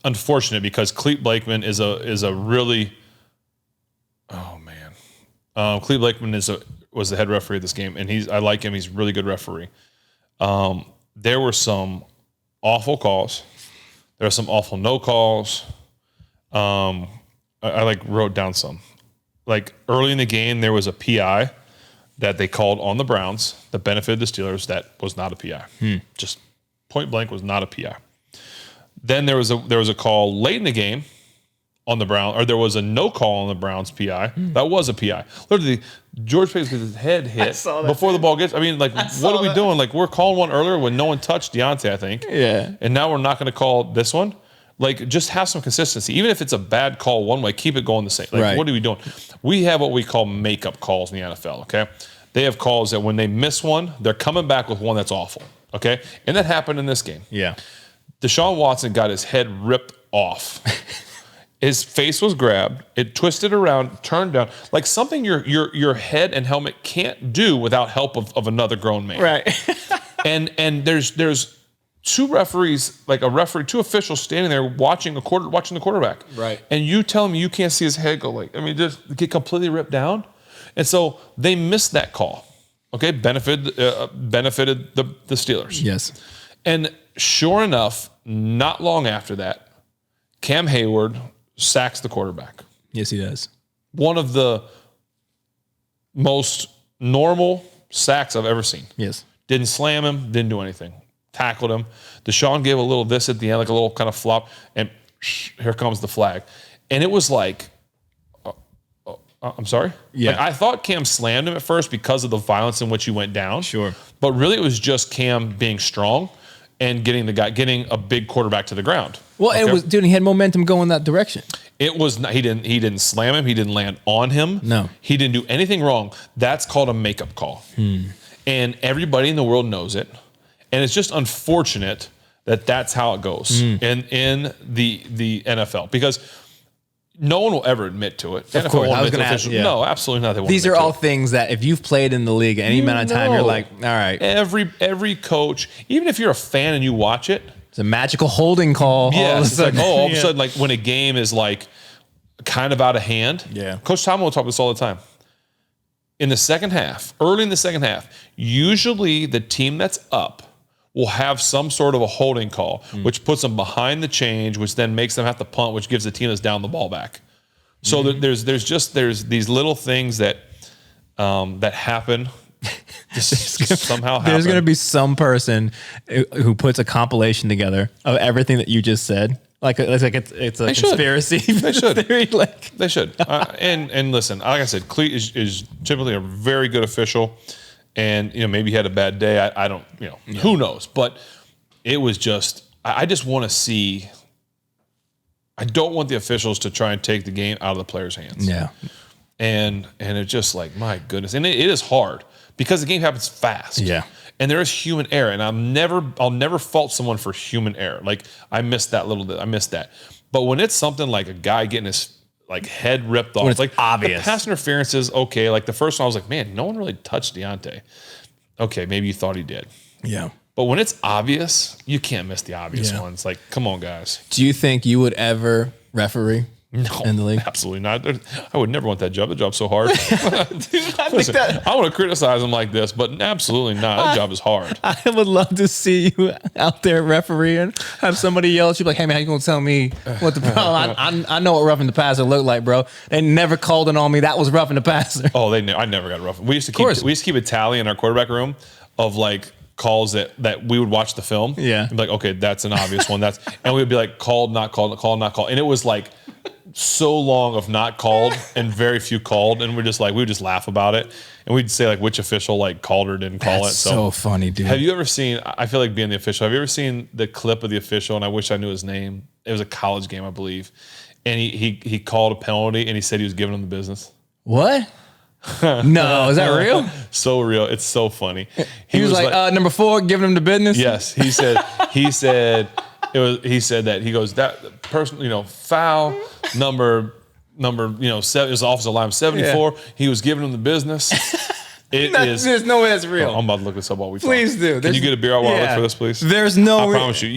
unfortunate, because Clete Blakeman is a really, oh man, Clete Blakeman was the head referee of this game, and I like him. He's a really good referee. There were some awful calls. There were some awful no calls. I wrote down some. Like early in the game, there was a PI that they called on the Browns that benefited the Steelers. That was not a PI. Just point blank was not a PI. Then there was a call late in the game on the Browns, or there was a no call on the Browns PI. That was a PI. Literally, George Pickens gets his head hit before the ball gets. I mean, what are we doing? Like, we're calling one earlier when no one touched Deontay, I think. Yeah. And now we're not going to call this one. Like, just have some consistency. Even if it's a bad call one way, keep it going the same. Like, What are we doing? We have what we call makeup calls in the NFL, okay? They have calls that when they miss one, they're coming back with one that's awful, okay? And that happened in this game. Yeah. Deshaun Watson got his head ripped off. His face was grabbed. It twisted around, turned down, like something your head and helmet can't do without help of another grown man. Right. and there's two referees, like a referee, two officials standing there watching the quarterback. Right. And you tell me you can't see his head go just get completely ripped down. And so they missed that call. Okay, benefited the Steelers. Yes. And sure enough, not long after that, Cam Hayward sacks the quarterback. Yes, he does. One of the most normal sacks I've ever seen. Yes. Didn't slam him, didn't do anything. Tackled him. Deshaun gave a little this at the end, like a little kind of flop, and here comes the flag. And it was like, I'm sorry? Yeah. Like, I thought Cam slammed him at first because of the violence in which he went down. Sure. But really it was just Cam being strong and getting a big quarterback to the ground. Well, Okay? it was, dude, he had momentum going that direction. It was not, he didn't slam him. He didn't land on him. No. He didn't do anything wrong. That's called a makeup call. And everybody in the world knows it. And it's just unfortunate that that's how it goes in the NFL, because no one will ever admit to it. Of course, I was gonna ask, yeah. No, absolutely not. They won't These admit are to all it. things that if you've played in the league any amount of time, you're like, all right. Every coach, even if you're a fan and you watch it, It's a magical holding call. yes, it's like, all of a Yeah. sudden, like when a game is like kind of out of hand. Yeah. Coach Tom will talk about this all the time. In the second half, early in the second half, usually the team that's up will have some sort of a holding call, which puts them behind the change, which then makes them have to punt, which gives the team that's down the ball back. So there's these little things that happen. Just somehow happen. There's going to be some person who puts a compilation together of everything that you just said. Like it's a conspiracy theory. Like They should. And listen, like I said, Cleat is typically a very good official, and maybe he had a bad day. I don't, who knows? But it was just, I just want to see. I don't want the officials to try and take the game out of the players' hands. yeah, And it's just like, my goodness, and it is hard because the game happens fast. Yeah. And there is human error, and I'll never fault someone for human error. Like I missed that little bit. I missed that. But when it's something like a guy getting his like head ripped off, it's like obvious. the pass interference is okay. Like the first one, I was like, man, no one really touched Deontay. Okay, maybe you thought he did. yeah. But when it's obvious, you can't miss the obvious Yeah. ones. Like, come on, guys. Do you think you would ever referee in the league? Absolutely not. I would never want that job. The job's so hard. Dude, I Listen, I want to criticize them like this, but absolutely not. That job is hard. I would love to see you out there refereeing. Have somebody yell at you like, "Hey man, how you gonna tell me what the problem?" I know what roughing the passer looked like, bro. They never called it on me. That was roughing the passer. Oh, I never got rough. We used to keep a tally in our quarterback room of like calls that we would watch the film. Yeah. And be like, okay, that's an obvious one. And we would be like, called, not called, called, not called. And it was like so long of not called and very few called. And we would just laugh about it. And we'd say like which official like called or didn't call That's it. so funny, dude. Have you ever seen, I feel like being the official, have you ever seen the clip of the official? And I wish I knew his name. It was a college game, I believe. And he called a penalty and he said he was giving him the business. What? No, is that real? So real. It's so funny. He was like, number 4, giving him the business. Yes, he said that. He goes, that person, foul number, 7 is offensive line 74. Yeah. He was giving him the business. There's no way that's real. I'm about to look this up while we talk. Please do. Can you get a beer while I look for this, please? There's no. I promise you.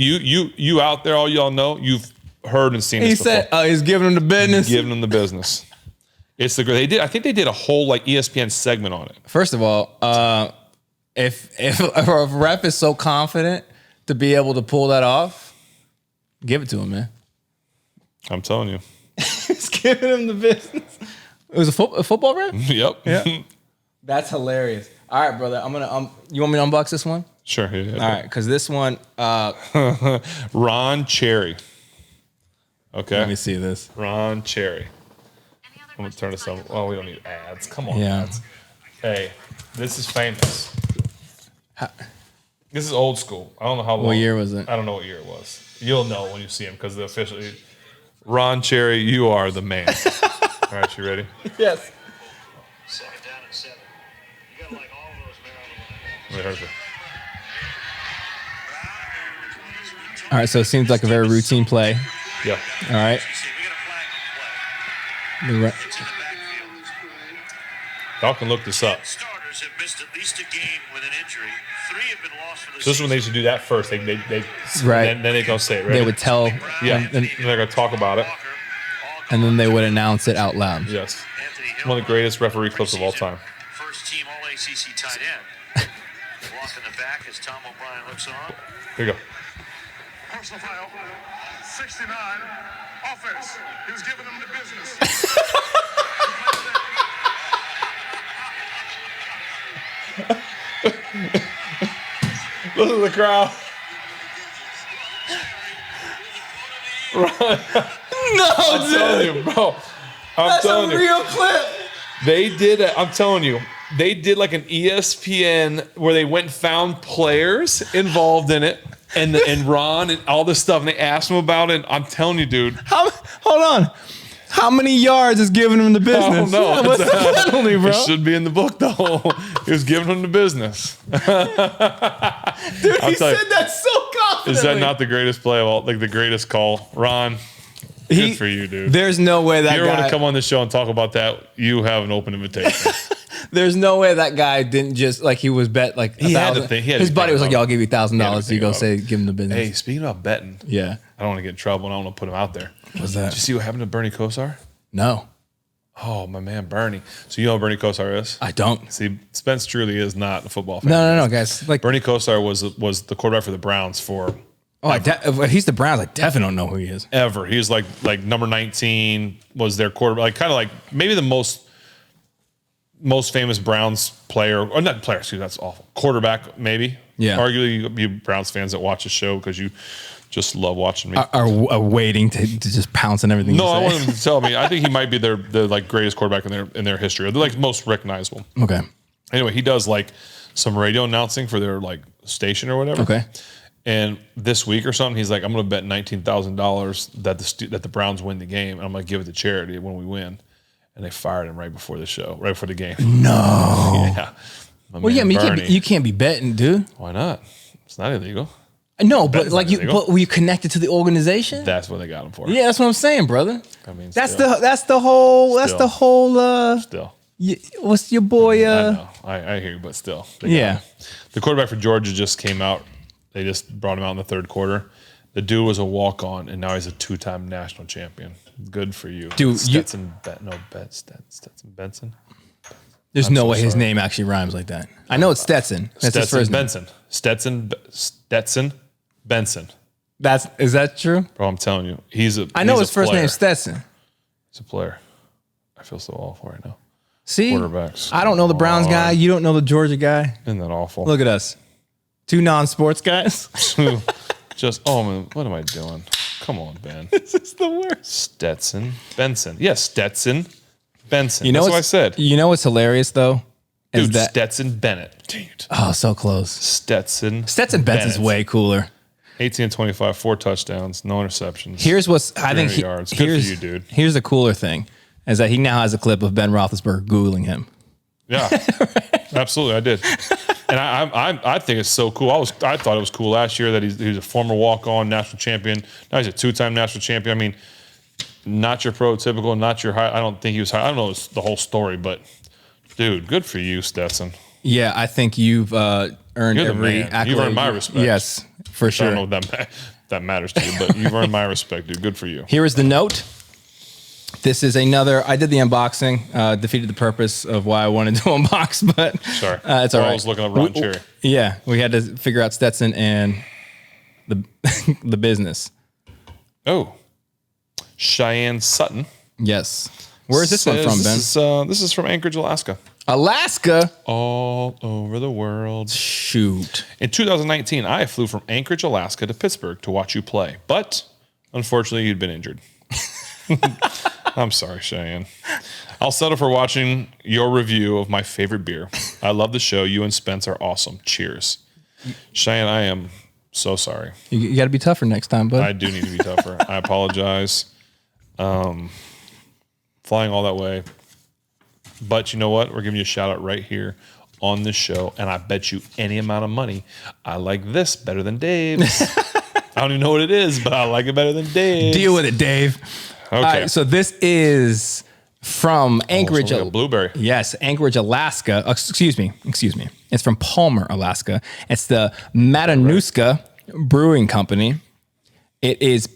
You out there, all y'all know, you've heard and seen this before. He said he's giving him the business. Giving him the business. It's the great. I think they did a whole like ESPN segment on it. First of all, if a ref is so confident to be able to pull that off, give it to him, man. I'm telling you. He's giving him the business. It was a football ref? Yep. Yeah. That's hilarious. All right, brother. I'm gonna. You want me to unbox this one? Sure. Yeah, all right, because this one. Ron Cherry. Okay. Let me see this. Ron Cherry. I'm gonna turn this on. Oh, we don't need ads. Come on, Yeah. ads. Hey, this is famous. This is old school. I don't know how long. What year was it? I don't know what year it was. You'll know when you see him because the official. Ron Cherry, you are the man. All right, you ready? Yes. 2nd down and 7. You got like all of those Maryland. Let me hear it. All right, so it seems like a very routine play. Yeah. All right. Right. It's in the backfield. Y'all can look this up. 10 starters have missed at least a game with an injury. 3 have been lost for the So this is when they used to do that first. They Right. Then they go say it, right? They would tell, Yeah, and they're going to talk about it. and then they would announce it out loud. Yes. One of the greatest referee clips of all time. First team All ACC tight end. Block in the back as Tom O'Brien looks on. Here you go. Personal foul, 69, offense. He was giving them the business. Look at the crowd. No, I'm telling you, bro. I'm telling you. real clip. They did it. I'm telling you. They did like an ESPN where they went and found players involved in it, and Ron and all this stuff, and they asked him about it. I'm telling you, dude. Hold on. How many yards is giving him the business? I don't know. What's the penalty, bro? It should be in the book, though. He was giving him the business. Dude, he said that so confidently. Is that not the greatest play of all? Like the greatest call, Ron? Good for you, dude. There's no way that If you guy. ever want to come on this show and talk about that, you have an open invitation. There's no way that guy didn't just like he was bet like He had to 1,000. think- he had to His be buddy thinking was like, about "Y'all it. give you $1,000 He had to to go think say about give him the business." Hey, speaking about betting, Yeah. I don't want to get in trouble, and I don't want to put him out there. What's that? Did you see what happened to Bernie Kosar? No, Oh, my man, Bernie. So you know who Bernie Kosar is? I don't. See, Spence truly is not a football fan. No, guys. Like, Bernie Kosar was the quarterback for the Browns for if he's the Browns. I definitely don't know who he is. ever. He was like number 19 was their quarterback, like kind of like maybe the most famous Browns player, or not player, excuse me, that's awful. Quarterback, maybe. Yeah. Arguably, you Browns fans that watch the show because you just love watching me. Are waiting to just pounce on everything. No, I you want say. them to tell me. I think he might be the like greatest quarterback in their history, or the like most recognizable. Okay. Anyway, he does like some radio announcing for their like station or whatever. Okay. And this week or something, he's like, "I'm going to bet $19,000 that the Browns win the game, and I'm going to give it to charity when we win." And they fired him right before the show, right before the game. No. Yeah. My Well, yeah, I man mean, Bernie. you can't be betting, dude. Why not? It's not illegal. No, but Betting's like not you, illegal. but were you connected to the organization? That's what they got him for. Yeah, that's what I'm saying, brother. I mean, That's still. the whole. Still. What's your boy? I know. I hear you, but still. They got Yeah. him. The quarterback for Georgia just came out. They just brought him out in the third quarter. The dude was a walk-on, and now he's a 2-time national champion. Good for you. Dude, Stetson Benson? There's I'm no so way his sorry. name actually rhymes like that. I know it's Stetson. That's his first name. Benson. Stetson Benson. Is that true? Bro, I'm telling you. He's a I know he's his a first player. name's Stetson. He's a player. I feel so awful right now. See, Quarterbacks. I don't know the Browns guy. You don't know the Georgia guy. Isn't that awful? Look at us, two non-sports guys. Just, oh man, what am I doing? Come on, Ben. This is the worst. Stetson Benson. Yes, Stetson Benson. You know That's what I what's- said. You know what's hilarious though? Is Dude, that Stetson Bennett. Dude. oh so close? Stetson Benson's Bennett. way cooler. 18-25, 4 touchdowns, no interceptions. Here's what's I think 300 yards. Good for here's you, dude. Here's the cooler thing, is that he now has a clip of Ben Roethlisberger googling him. Yeah, absolutely, I did, and I think it's so cool. I thought it was cool last year that he's a former walk-on national champion. Now he's a 2-time national champion. I mean, not your prototypical, not your high. I don't think he was high. I don't know the whole story, but dude, good for you, Stetson. Yeah, I think you've earned You're the every man. accolade. You've earned my respect. Yes, for I sure. don't know if that matters to you, but you've earned my respect, dude. Good for you. Here is the note. This is another. I did the unboxing, defeated the purpose of why I wanted to unbox, but Sorry, it's all I right. was looking up Ron Cherry. Yeah, we had to figure out Stetson and the the business. Oh, Cheyenne Sutton. Yes. Where is this one says from, Ben? This is from Anchorage, Alaska. Alaska. All over the world. Shoot. In 2019, I flew from Anchorage, Alaska to Pittsburgh to watch you play, but unfortunately, you'd been injured. I'm sorry, Cheyenne. I'll settle for watching your review of my favorite beer. I love the show. You and Spence are awesome. Cheers. Cheyenne, I am so sorry. You got to be tougher next time, bud. I do need to be tougher. I apologize. Flying all that way. But you know what? We're giving you a shout out right here on this show. And I bet you any amount of money, I like this better than Dave's. I don't even know what it is, but I like it better than Dave's. Deal with it, Dave. Okay. All right, so this is from Anchorage. like a blueberry. Yes, Anchorage, Alaska. Excuse me. It's from Palmer, Alaska. It's the Matanuska Brewing Company. It is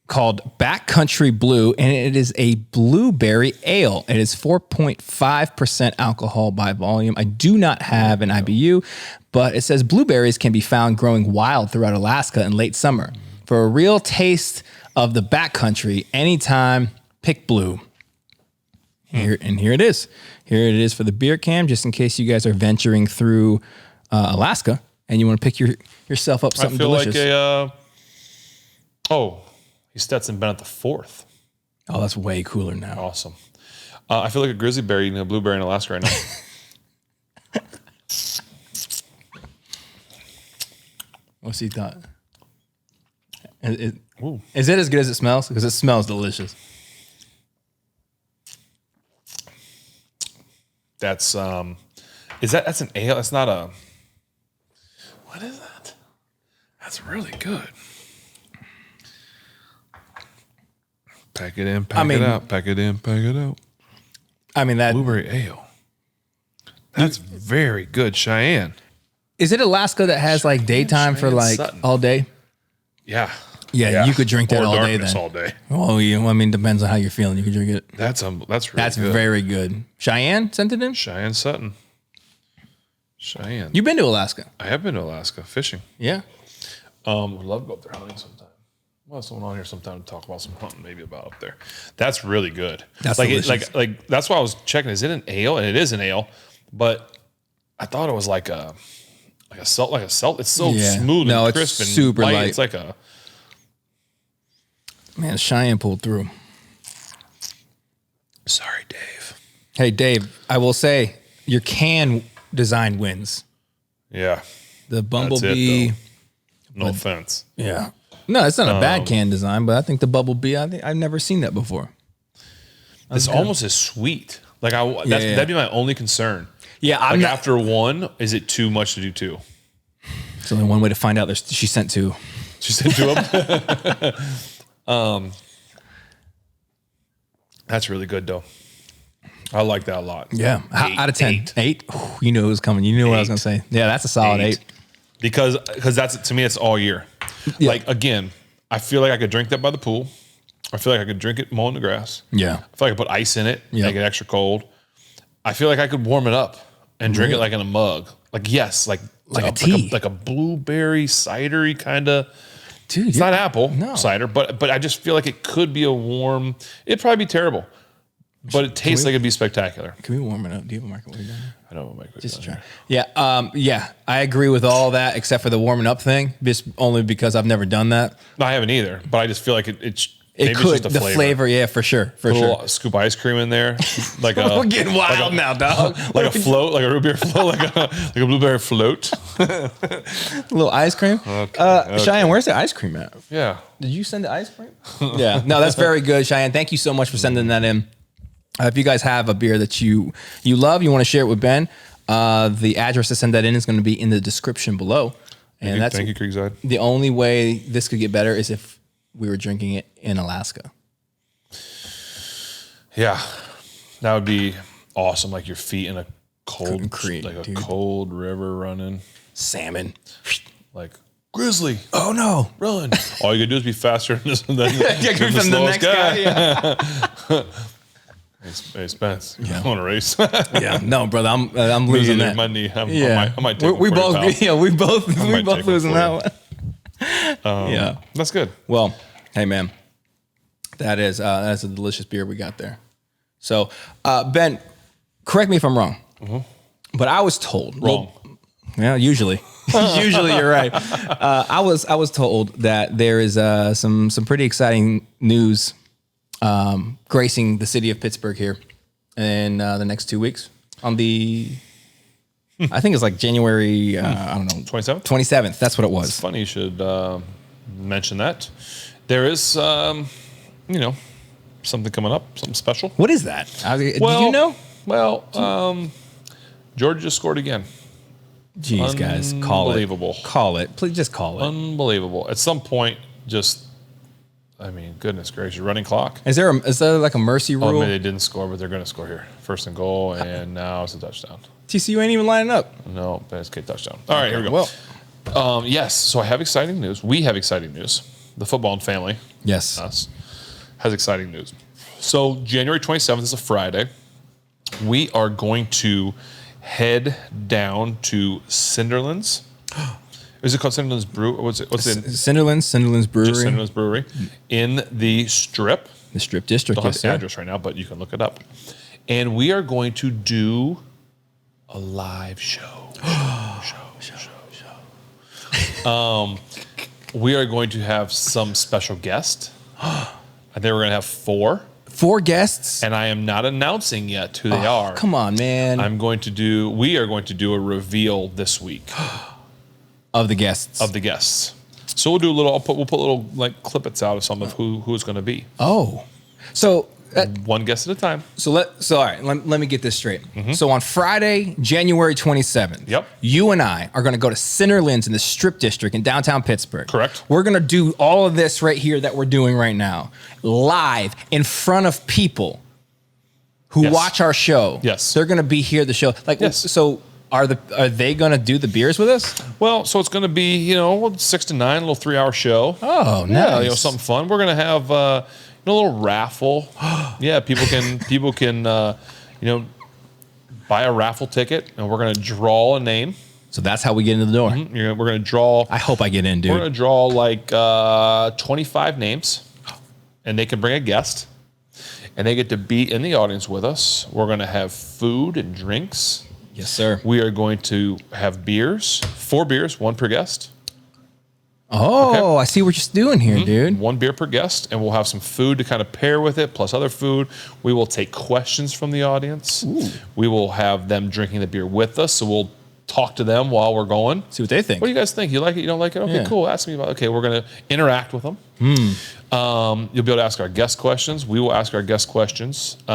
called Backcountry Blue, and it is a blueberry ale. It is 4.5% alcohol by volume. I do not have an IBU, but it says blueberries can be found growing wild throughout Alaska in late summer. For a real taste of the backcountry, anytime, pick blue. Here it is. Here it is for the beer can, just in case you guys are venturing through Alaska and you want to pick yourself up something delicious. He's Stetson Bennett the fourth. Oh, that's way cooler now. Awesome. I feel like a grizzly bear eating a blueberry in Alaska right now. What's he thought? Is it as good as it smells? Because it smells delicious. That's that's an ale? That's not a. What is that? That's really good. Pack it in, pack it out. Pack it in, pack it out. I mean, that blueberry ale. That's very good, Cheyenne. Is it Alaska that has like daytime for like Sutton. All day? Yeah. Yeah, you could drink that or all day then. All day. Oh, yeah. Well, I mean, depends on how you're feeling. You can drink it. That's really good. Very good. Cheyenne sent it in? Cheyenne Sutton. Cheyenne. You've been to Alaska? I have been to Alaska fishing. Yeah. Would love to go up there hunting sometime. We'll have someone on here sometime to talk about some hunting maybe about up there. That's really good. That's like that's why I was checking. Is it an ale? And it is an ale, but I thought it was like a salt. It's so smooth and crisp and super light. It's like a man. Cheyenne pulled through. Sorry, Dave. Hey, Dave. I will say your can design wins. Yeah. The Bumblebee. No offense. Yeah. No, it's not a bad can design, but I think the Bumblebee. I've never seen that before. It's almost as sweet. Like that'd be my only concern. Yeah, after one, is it too much to do two? There's only one way to find out. She sent two. She sent two of them. That's really good though. I like that a lot. Yeah, out of 10, 8. Ooh, you knew it was coming. You knew what I was gonna say. Yeah, that's a solid 8. Because that's, to me, it's all year. Yeah. Like, again, I feel like I could drink that by the pool. I feel like I could drink it mowing the grass. Yeah. I feel like I could put ice in it, make it extra cold. I feel like I could warm it up and drink it like in a mug. Like, yes, like a tea. Like a blueberry cidery kind of. Dude, it's not apple cider, but I just feel like it could be a warm. It'd probably be terrible. But it tastes like it'd be spectacular. Can we warm it up? Do you have a microwave down there? I don't have a microwave. Just try. Yeah. I agree with all that except for the warming up thing. Just only because I've never done that. No, I haven't either. But I just feel like it could. It's just the flavor, yeah, for sure. Put a little scoop of ice cream in there, like a. We're getting wild now, dog. Like a float, like a root beer float, like a blueberry float. A little ice cream. Okay. Cheyenne, where's the ice cream at? Yeah. Did you send the ice cream? Yeah. No, that's very good, Cheyenne. Thank you so much for sending that in. If you guys have a beer that you love, you want to share it with Ben, the address to send that in is going to be in the description below. And thank you, Creekside. The only way this could get better is if we were drinking it in Alaska. Yeah, that would be awesome. Like your feet in a cold creek, like a cold river running. Salmon. Like grizzly. Oh no, run! All you gotta do is be faster than the slowest guy. Yeah. Hey Spence, you want to race? Yeah, no, brother, I'm losing that. My knee. I might take we both. Yeah, we both losing that one. Yeah, that's good. Well, hey man, that's a delicious beer we got there. So, Ben, correct me if I'm wrong, but I was told wrong. Yeah, usually you're right. I was told that there is some pretty exciting news gracing the city of Pittsburgh here in the next 2 weeks on the. I think it's like January, I don't know. 27th? 27th. That's what it was. It's funny you should mention that. There is, something coming up, something special. What is that? Do you know? Well, Georgia just scored again. Jeez, guys, call it. Unbelievable. Call it. Please just call it. Unbelievable. At some point, just I mean, goodness gracious, running clock. Is there like a mercy rule? Oh, maybe they didn't score, but they're going to score here. First and goal, and now it's a touchdown. TCU ain't even lining up. No, but it's a touchdown. All right, here we go. Well, yes, so I have exciting news. We have exciting news. The Footballin family, yes, us, has exciting news. So January 27th is a Friday. We are going to head down to Cinderlands. Is it called Cinderlands Brew? What's it? Cinderlands Brewery. Just Cinderlands Brewery in the Strip. The Strip District. Don't have the address right now, but you can look it up. And we are going to do a live show. We are going to have some special guests. I think we're going to have 4. 4 guests? And I am not announcing yet who they are. Come on, man. We are going to do a reveal this week. Of the guests. So we'll do a little, we'll put little like clippets out of some of who it's going to be. Oh. So one guest at a time. So all right, let me get this straight. Mm-hmm. So on Friday, January 27th, yep, you and I are going to go to Cinderlands in the Strip District in downtown Pittsburgh. Correct. We're going to do all of this right here that we're doing right now, live in front of people who watch our show. Yes. They're going to be here at the show. So are they going to do the beers with us? Well, so it's going to be, 6 to 9, a little 3-hour show. Oh, nice. Yeah, something fun. We're going to have a little raffle. Yeah, people can buy a raffle ticket, and we're going to draw a name. So that's how we get into the door. Mm-hmm. We're going to draw. I hope I get in, dude. We're going to draw like 25 names, and they can bring a guest, and they get to be in the audience with us. We're going to have food and drinks. Yes, sir. We are going to have beers, 4 beers, 1 per guest. Oh, okay. I see what you're doing here, dude. 1 beer per guest, and we'll have some food to kind of pair with it, plus other food. We will take questions from the audience. Ooh. We will have them drinking the beer with us, so we'll talk to them while we're going. See what they think. What do you guys think? You like it? You don't like it? Okay, cool. Ask me about it. Okay, we're going to interact with them. You'll be able to ask our guest questions. We will ask our guest questions. We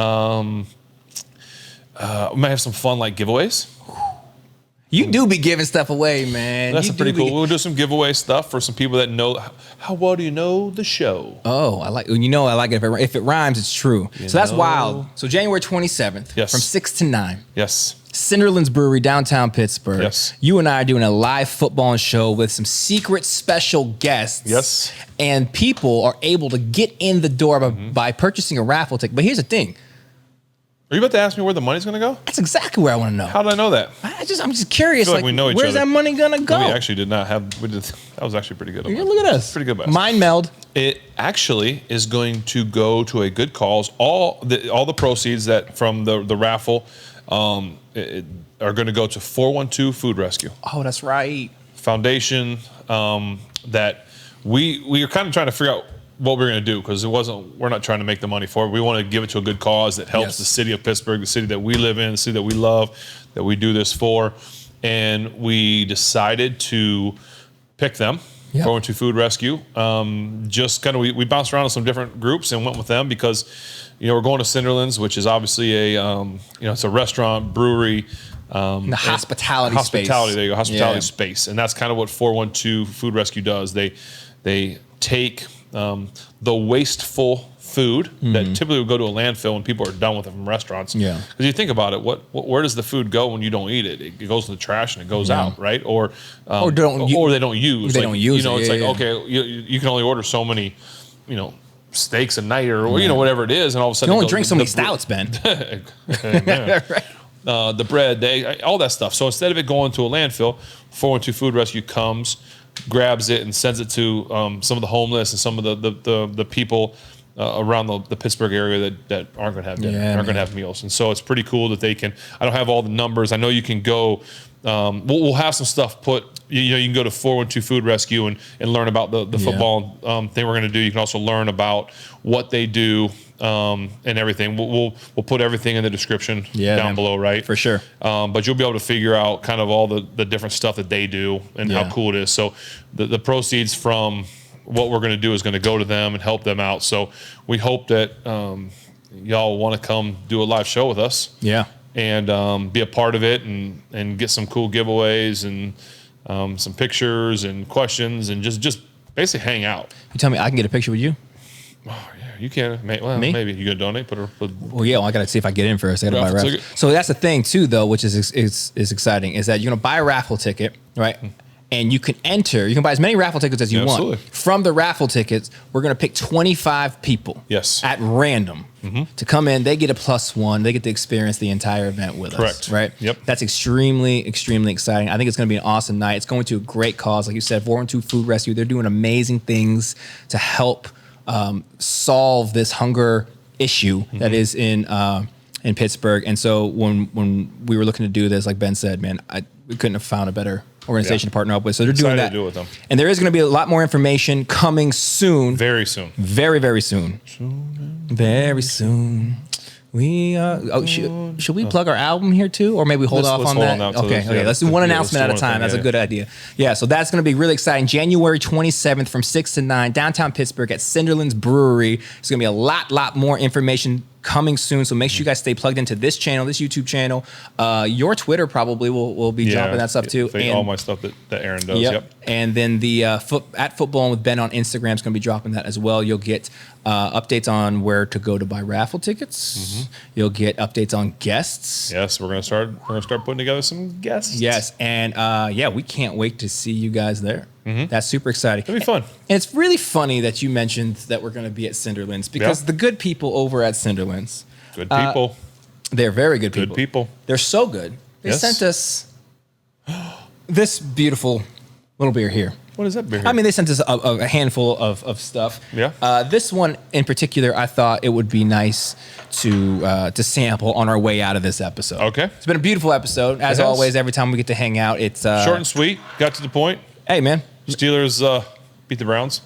might have some fun like giveaways. You do be giving stuff away, man. That's pretty cool. We'll do some giveaway stuff for some people that know. How well do you know the show? Oh, I like it. If it rhymes, it's true. So that's wild. So January 27th, from 6 to 9. Yes. Cinderlands Brewery, downtown Pittsburgh. Yes. You and I are doing a live football show with some secret special guests. Yes. And people are able to get in the door by purchasing a raffle ticket. But here's the thing. Are you about to ask me where the money's going to go? That's exactly where I want to know. How did I know that? I'm just curious. I feel like we know each where's other. that money going to go? We actually did not have. That was actually pretty good. Look at us. Pretty good. Mind meld. It actually is going to go to a good cause. All the proceeds that from the raffle are going to go to 412 Food Rescue. Oh, that's right. Foundation that we are kind of trying to figure out what we're going to do, because we're not trying to make the money for it. We want to give it to a good cause that helps the city of Pittsburgh, the city that we live in, the city that we love, that we do this for. And we decided to pick them, 412 Food Rescue. Just kind of, we bounced around to some different groups and went with them because, we're going to Cinderlands, which is obviously it's a restaurant, brewery, the hospitality space. There you go, hospitality space. And that's kind of what 412 Food Rescue does. They take the wasteful food that typically would go to a landfill when people are done with it from restaurants. Yeah. Because you think about it, where does the food go when you don't eat it? It goes to the trash and it goes out, right? Or they don't use. They don't use it. It's okay, you can only order so many, steaks a night or whatever it is, and all of a sudden you only drink so many stouts, Ben. The bread, all that stuff. So instead of it going to a landfill, 412 Food Rescue comes, grabs it and sends it to some of the homeless and some of the people around the Pittsburgh area that aren't going to have dinner, aren't going to have meals. And so it's pretty cool that they can. I don't have all the numbers. I know you can go. We'll have some stuff put. You can go to 412 Food Rescue and learn about the football thing we're going to do. You can also learn about what they do and everything. We'll put everything in the description down below, right? For sure. But you'll be able to figure out kind of all the different stuff that they do and how cool it is. So the proceeds from what we're going to do is going to go to them and help them out. So we hope that y'all want to come do a live show with us. Yeah. And be a part of it and get some cool giveaways and some pictures and questions and just basically hang out. You tell me I can get a picture with you? Oh, yeah, you can. Well, Me? maybe you gonna donate. Well, yeah, I got to see if I get in first. I got to buy a Raffle raffle. ticket. So that's the thing too, though, which is exciting, is that you're gonna buy a raffle ticket, right? And you can enter. You can buy as many raffle tickets as you want. Absolutely. From the raffle tickets, we're gonna pick 25 people. Yes. At random to come in. They get a +1. They get to experience the entire event with us. Correct. Right. Yep. That's extremely, extremely exciting. I think it's gonna be an awesome night. It's going to a great cause, like you said, 412 Food Rescue. They're doing amazing things to help solve this hunger issue that is in Pittsburgh. And so when we were looking to do this, like Ben said, man, we couldn't have found a better organization to partner up with. So they're doing Excited that. to do it with them. And there is going to be a lot more information coming soon. Very soon. Very, very soon. Very soon. We should we plug our album here too, or maybe hold off let's on hold that? on now till Okay, this- okay. yeah, Let's do let's one do announcement at a one time. thing, That's a yeah. good idea. Yeah, so that's going to be really exciting. January 27th from 6 to 9, downtown Pittsburgh at Cinderlands Brewery. There's going to be a lot more information coming soon. So make sure you guys stay plugged into this channel, this YouTube channel. Your Twitter probably will be jumping that stuff too. All my stuff that Aaron does. Yep. And then the at Footballin with Ben on Instagram is going to be dropping that as well. You'll get updates on where to go to buy raffle tickets. You'll get updates on guests. Yes, we're gonna start putting together some guests. Yes, and we can't wait to see you guys there. That's super exciting. It'll be fun. And it's really funny that you mentioned that we're going to be at Cinderlands, because the good people over at Cinderlands, Good people. they're very good people. Good people. They're so good. They Yes. sent us this beautiful little beer here. What is that beer? I mean, they sent us a handful of stuff. Yeah. This one in particular, I thought it would be nice to sample on our way out of this episode. Okay. It's been a beautiful episode, as It has. always. Every time we get to hang out, it's short and sweet. Got to the point. Hey, man. Steelers beat the Browns.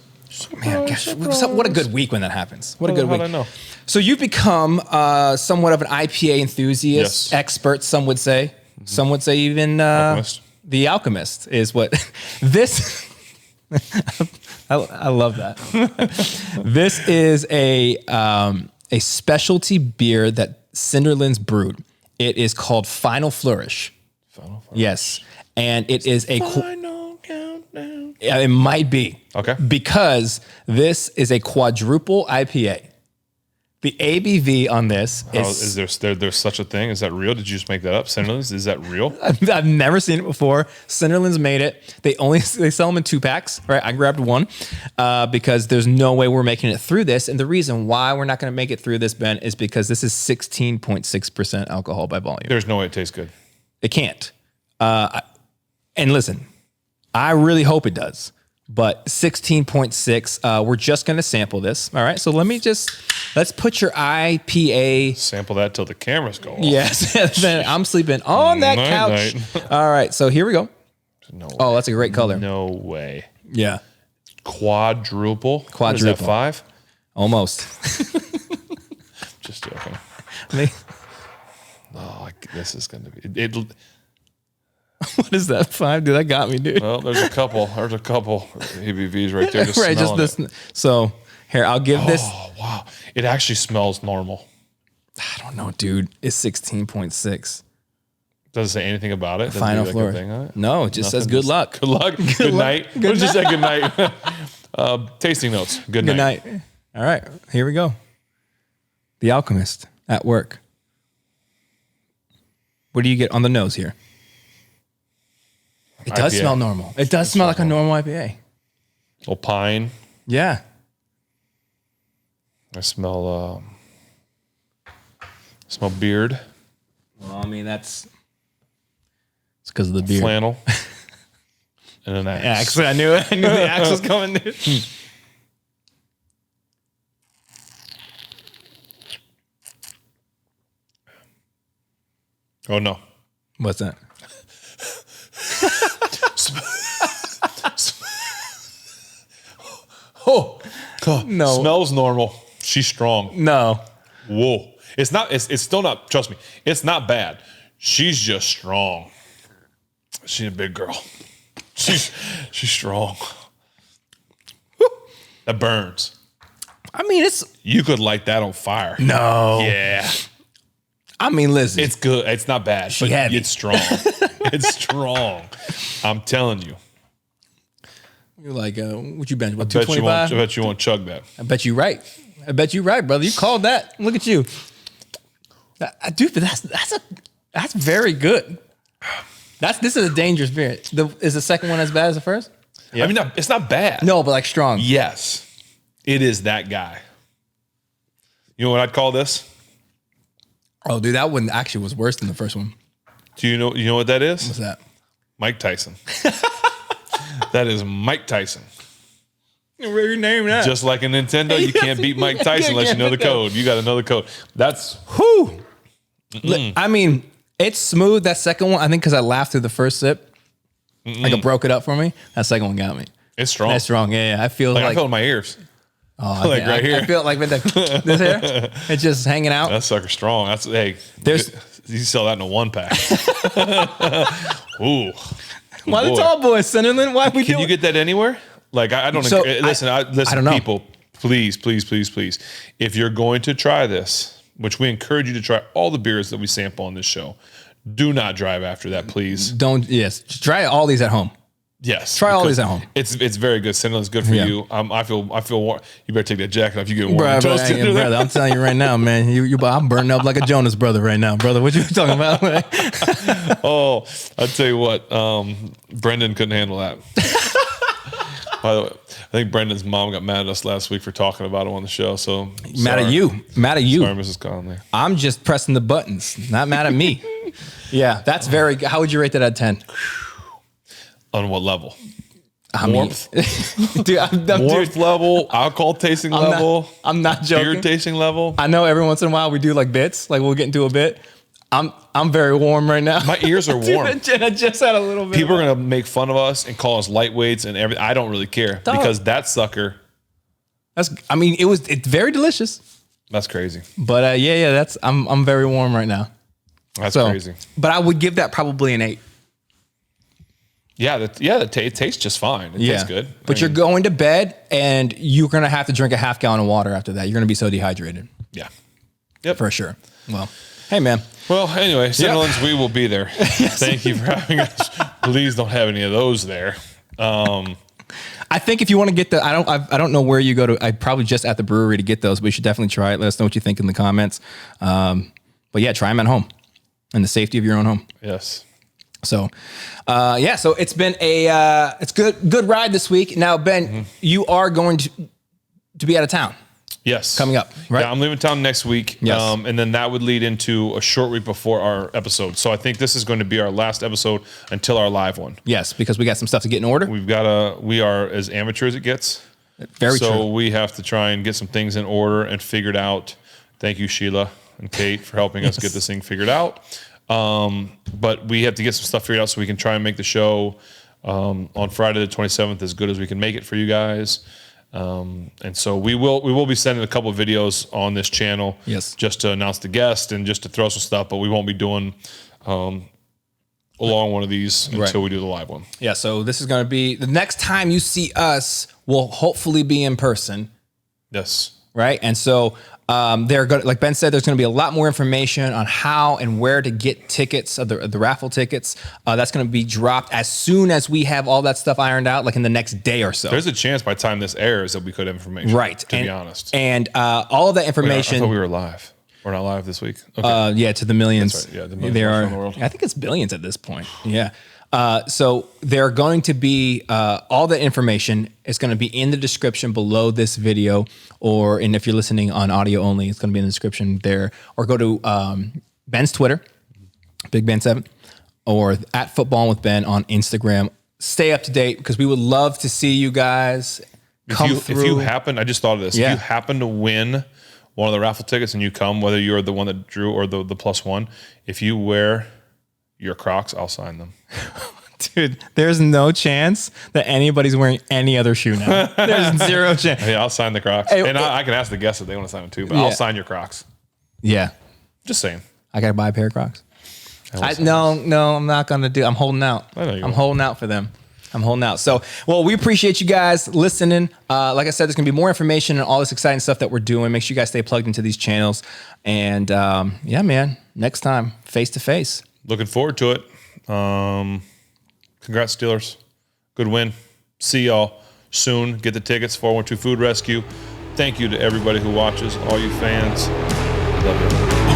Man, gosh, what a good week when that happens. What a good How'd week. I know? So you've become somewhat of an IPA enthusiast, Yes. expert, some would say. Some would say even Alchemist. the alchemist is what this. I love that. This is a specialty beer that Cinderlands brewed. It is called Final Flourish. Final Four. Yes, and it is a. Final countdown. Yeah, it might be. Okay. Because this is a quadruple IPA. The ABV on this Is there's such a thing? Is that real? Did you just make that up? Cinderlands? Is that real? I've never seen it before. Cinderlands made it. They sell them in 2-packs, right? I grabbed one because there's no way we're making it through this. And the reason why we're not going to make it through this, Ben, is because this is 16.6% alcohol by volume. There's no way it tastes good. It can't. And listen, I really hope it does. But 16.6, we're just going to sample this. All right. So let's put your IPA. Sample that till the cameras go off. Yes. Then I'm sleeping on that Night, couch. night. All right. So here we go. No way. Oh, that's a great color. No way. Yeah. Quadruple. What is Quadruple. that, 5? Almost. Just joking. Me- This is going to be... What is that? 5? Dude, that got me, dude. Well, there's a couple ABVs right there. Just Right. Just smelling this. it. So here, I'll give this. Oh, wow. It actually smells normal. I don't know, dude. It's 16.6. Does it say anything about it? Doesn't Final do like floor. a thing on it? No, it just says good luck. Good luck. Good night. What did you say? Good night. Tasting notes. Good Good night. night. All right. Here we go. The Alchemist at work. What do you get on the nose here? It does IPA. smell normal. It does smell like a normal IPA. Little pine. Yeah. I smell beard. Well, I mean, it's because of the beard. Flannel. And an axe. Axe. I knew it. I knew the axe was coming, dude. Oh, no. What's that? Oh, No. Smells normal. She's strong. No. Whoa. It's still not, trust me, it's not bad. She's just strong. She's a big girl. She's strong. That burns. I mean, it's You could light that on fire. no. Yeah. I mean, listen. It's good. It's not bad. But heavy. it's strong. It's strong. I'm telling you. You're like, what you bench? What, I bet you 225? won't chug that. I bet you right. I bet you're right, brother. You called that. Look at you. Dude, but that's very good. This is a dangerous beer. Is the second one as bad as the first? Yeah. I mean, no, it's not bad. No, but like strong. Yes, it is that guy. You know what I'd call this? Oh, dude, that one actually was worse than the first one. Do you know what that is? What's that? Mike Tyson. That is Mike Tyson. Where you name that? Just like in Nintendo, you can't beat Mike Tyson unless you know the code. You got to know the code. That's whew. I mean, it's smooth. That second one, I think, because I laughed through the first sip, like it broke it up for me. That second one got me. It's strong. That's strong. Yeah. I feel like I feel in my ears. Oh, like right here. I feel like with this here, it's just hanging out. That sucker strong. That's you sell that in a 1-pack. Ooh. Why the tall boys, Cinderlands? Why we Can you get that anywhere? Like I don't So, listen. I don't know. People, please. If you're going to try this, which we encourage you to try all the beers that we sample on this show, do not drive after that, please. Try all these at home. Yes. Try all these at home. It's very good. Cinderland's good for you. I feel warm. You better take that jacket off. You get warm and toasted. Brother, I'm telling you right now, man. I'm burning up like a Jonas brother right now, brother. What you talking about? Oh, I'll tell you what. Brendan couldn't handle that. By the way, I think Brendan's mom got mad at us last week for talking about him on the show. So mad at you. Sorry, Mrs. Conley. I'm just pressing the buttons, not mad at me. Yeah, that's very good. How would you rate that out of 10? On what level? Warmth? Dude, warmth level, alcohol tasting level. I'm not joking. Beer tasting level. I know every once in a while we do like bits, like we'll get into a bit. I'm very warm right now. My ears are warm. Dude, I just had a little bit. People are gonna make fun of us and call us lightweights and everything. I don't really care because that sucker. It's very delicious. That's crazy. But I'm very warm right now. That's crazy. But I would give that probably an 8. Yeah, it tastes just fine. It tastes good. But you're going to bed and you're going to have to drink a half gallon of water after that. You're going to be so dehydrated. Yeah. Yep. For sure. Well, hey, man. Well, anyway, Cinderlands, we will be there. Yes. Thank you for having us. Please don't have any of those there. I think if you want to get I don't know where you go to. I probably just at the brewery to get those, but you should definitely try it. Let us know what you think in the comments. But yeah, try them at home in the safety of your own home. Yes. So, so it's been it's good ride this week. Now, Ben, you are going to be out of town. Yes. Coming up, right? Yeah, I'm leaving town next week. Yes. And then that would lead into a short week before our episode. So I think this is going to be our last episode until our live one. Yes, because we got some stuff to get in order. We are as amateur as it gets. Very true. So we have to try and get some things in order and figured out. Thank you, Sheila and Kate, for helping us get this thing figured out. But we have to get some stuff figured out so we can try and make the show on Friday the 27th as good as we can make it for you guys. And so we will be sending a couple of videos on this channel, yes, just to announce the guest and just to throw some stuff, but we won't be doing along one of these until we do the live one. Yeah. So this is going to be the next time you see us will hopefully be in person. Yes. Right. And so they're going, like Ben said, there's going to be a lot more information on how and where to get tickets, the raffle tickets. That's going to be dropped as soon as we have all that stuff ironed out, like in the next day or so. There's a chance by the time this airs that we could have information. Right. To be honest. And all of that information. Wait, I thought we were live. We're not live this week. Okay. To the millions. That's right. Yeah, the millions in the world. I think it's billions at this point. Yeah. So they're going to be all the information is going to be in the description below this video, and if you're listening on audio only, it's going to be in the description there. Or go to Ben's Twitter, Big Ben 7, or at Footballin with Ben on Instagram. Stay up to date because we would love to see you guys come through. If you happen, I just thought of this. Yeah. If you happen to win one of the raffle tickets and you come, whether you're the one that drew or the +1, if you wear your Crocs, I'll sign them. Dude, there's no chance that anybody's wearing any other shoe now. There's zero chance. Yeah, I'll sign the Crocs. I can ask the guests if they want to sign them too, but I'll sign your Crocs. Yeah. Just saying. I got to buy a pair of Crocs. No, I'm not going to do. I'm holding out. I'm holding out for them. I'm holding out. So, well, we appreciate you guys listening. Like I said, there's going to be more information and all this exciting stuff that we're doing. Make sure you guys stay plugged into these channels. And yeah, man, next time, face to face. Looking forward to it. Congrats, Steelers. Good win. See y'all soon. Get the tickets, 412 Food Rescue. thank you to everybody who watches, all you fans. Love you.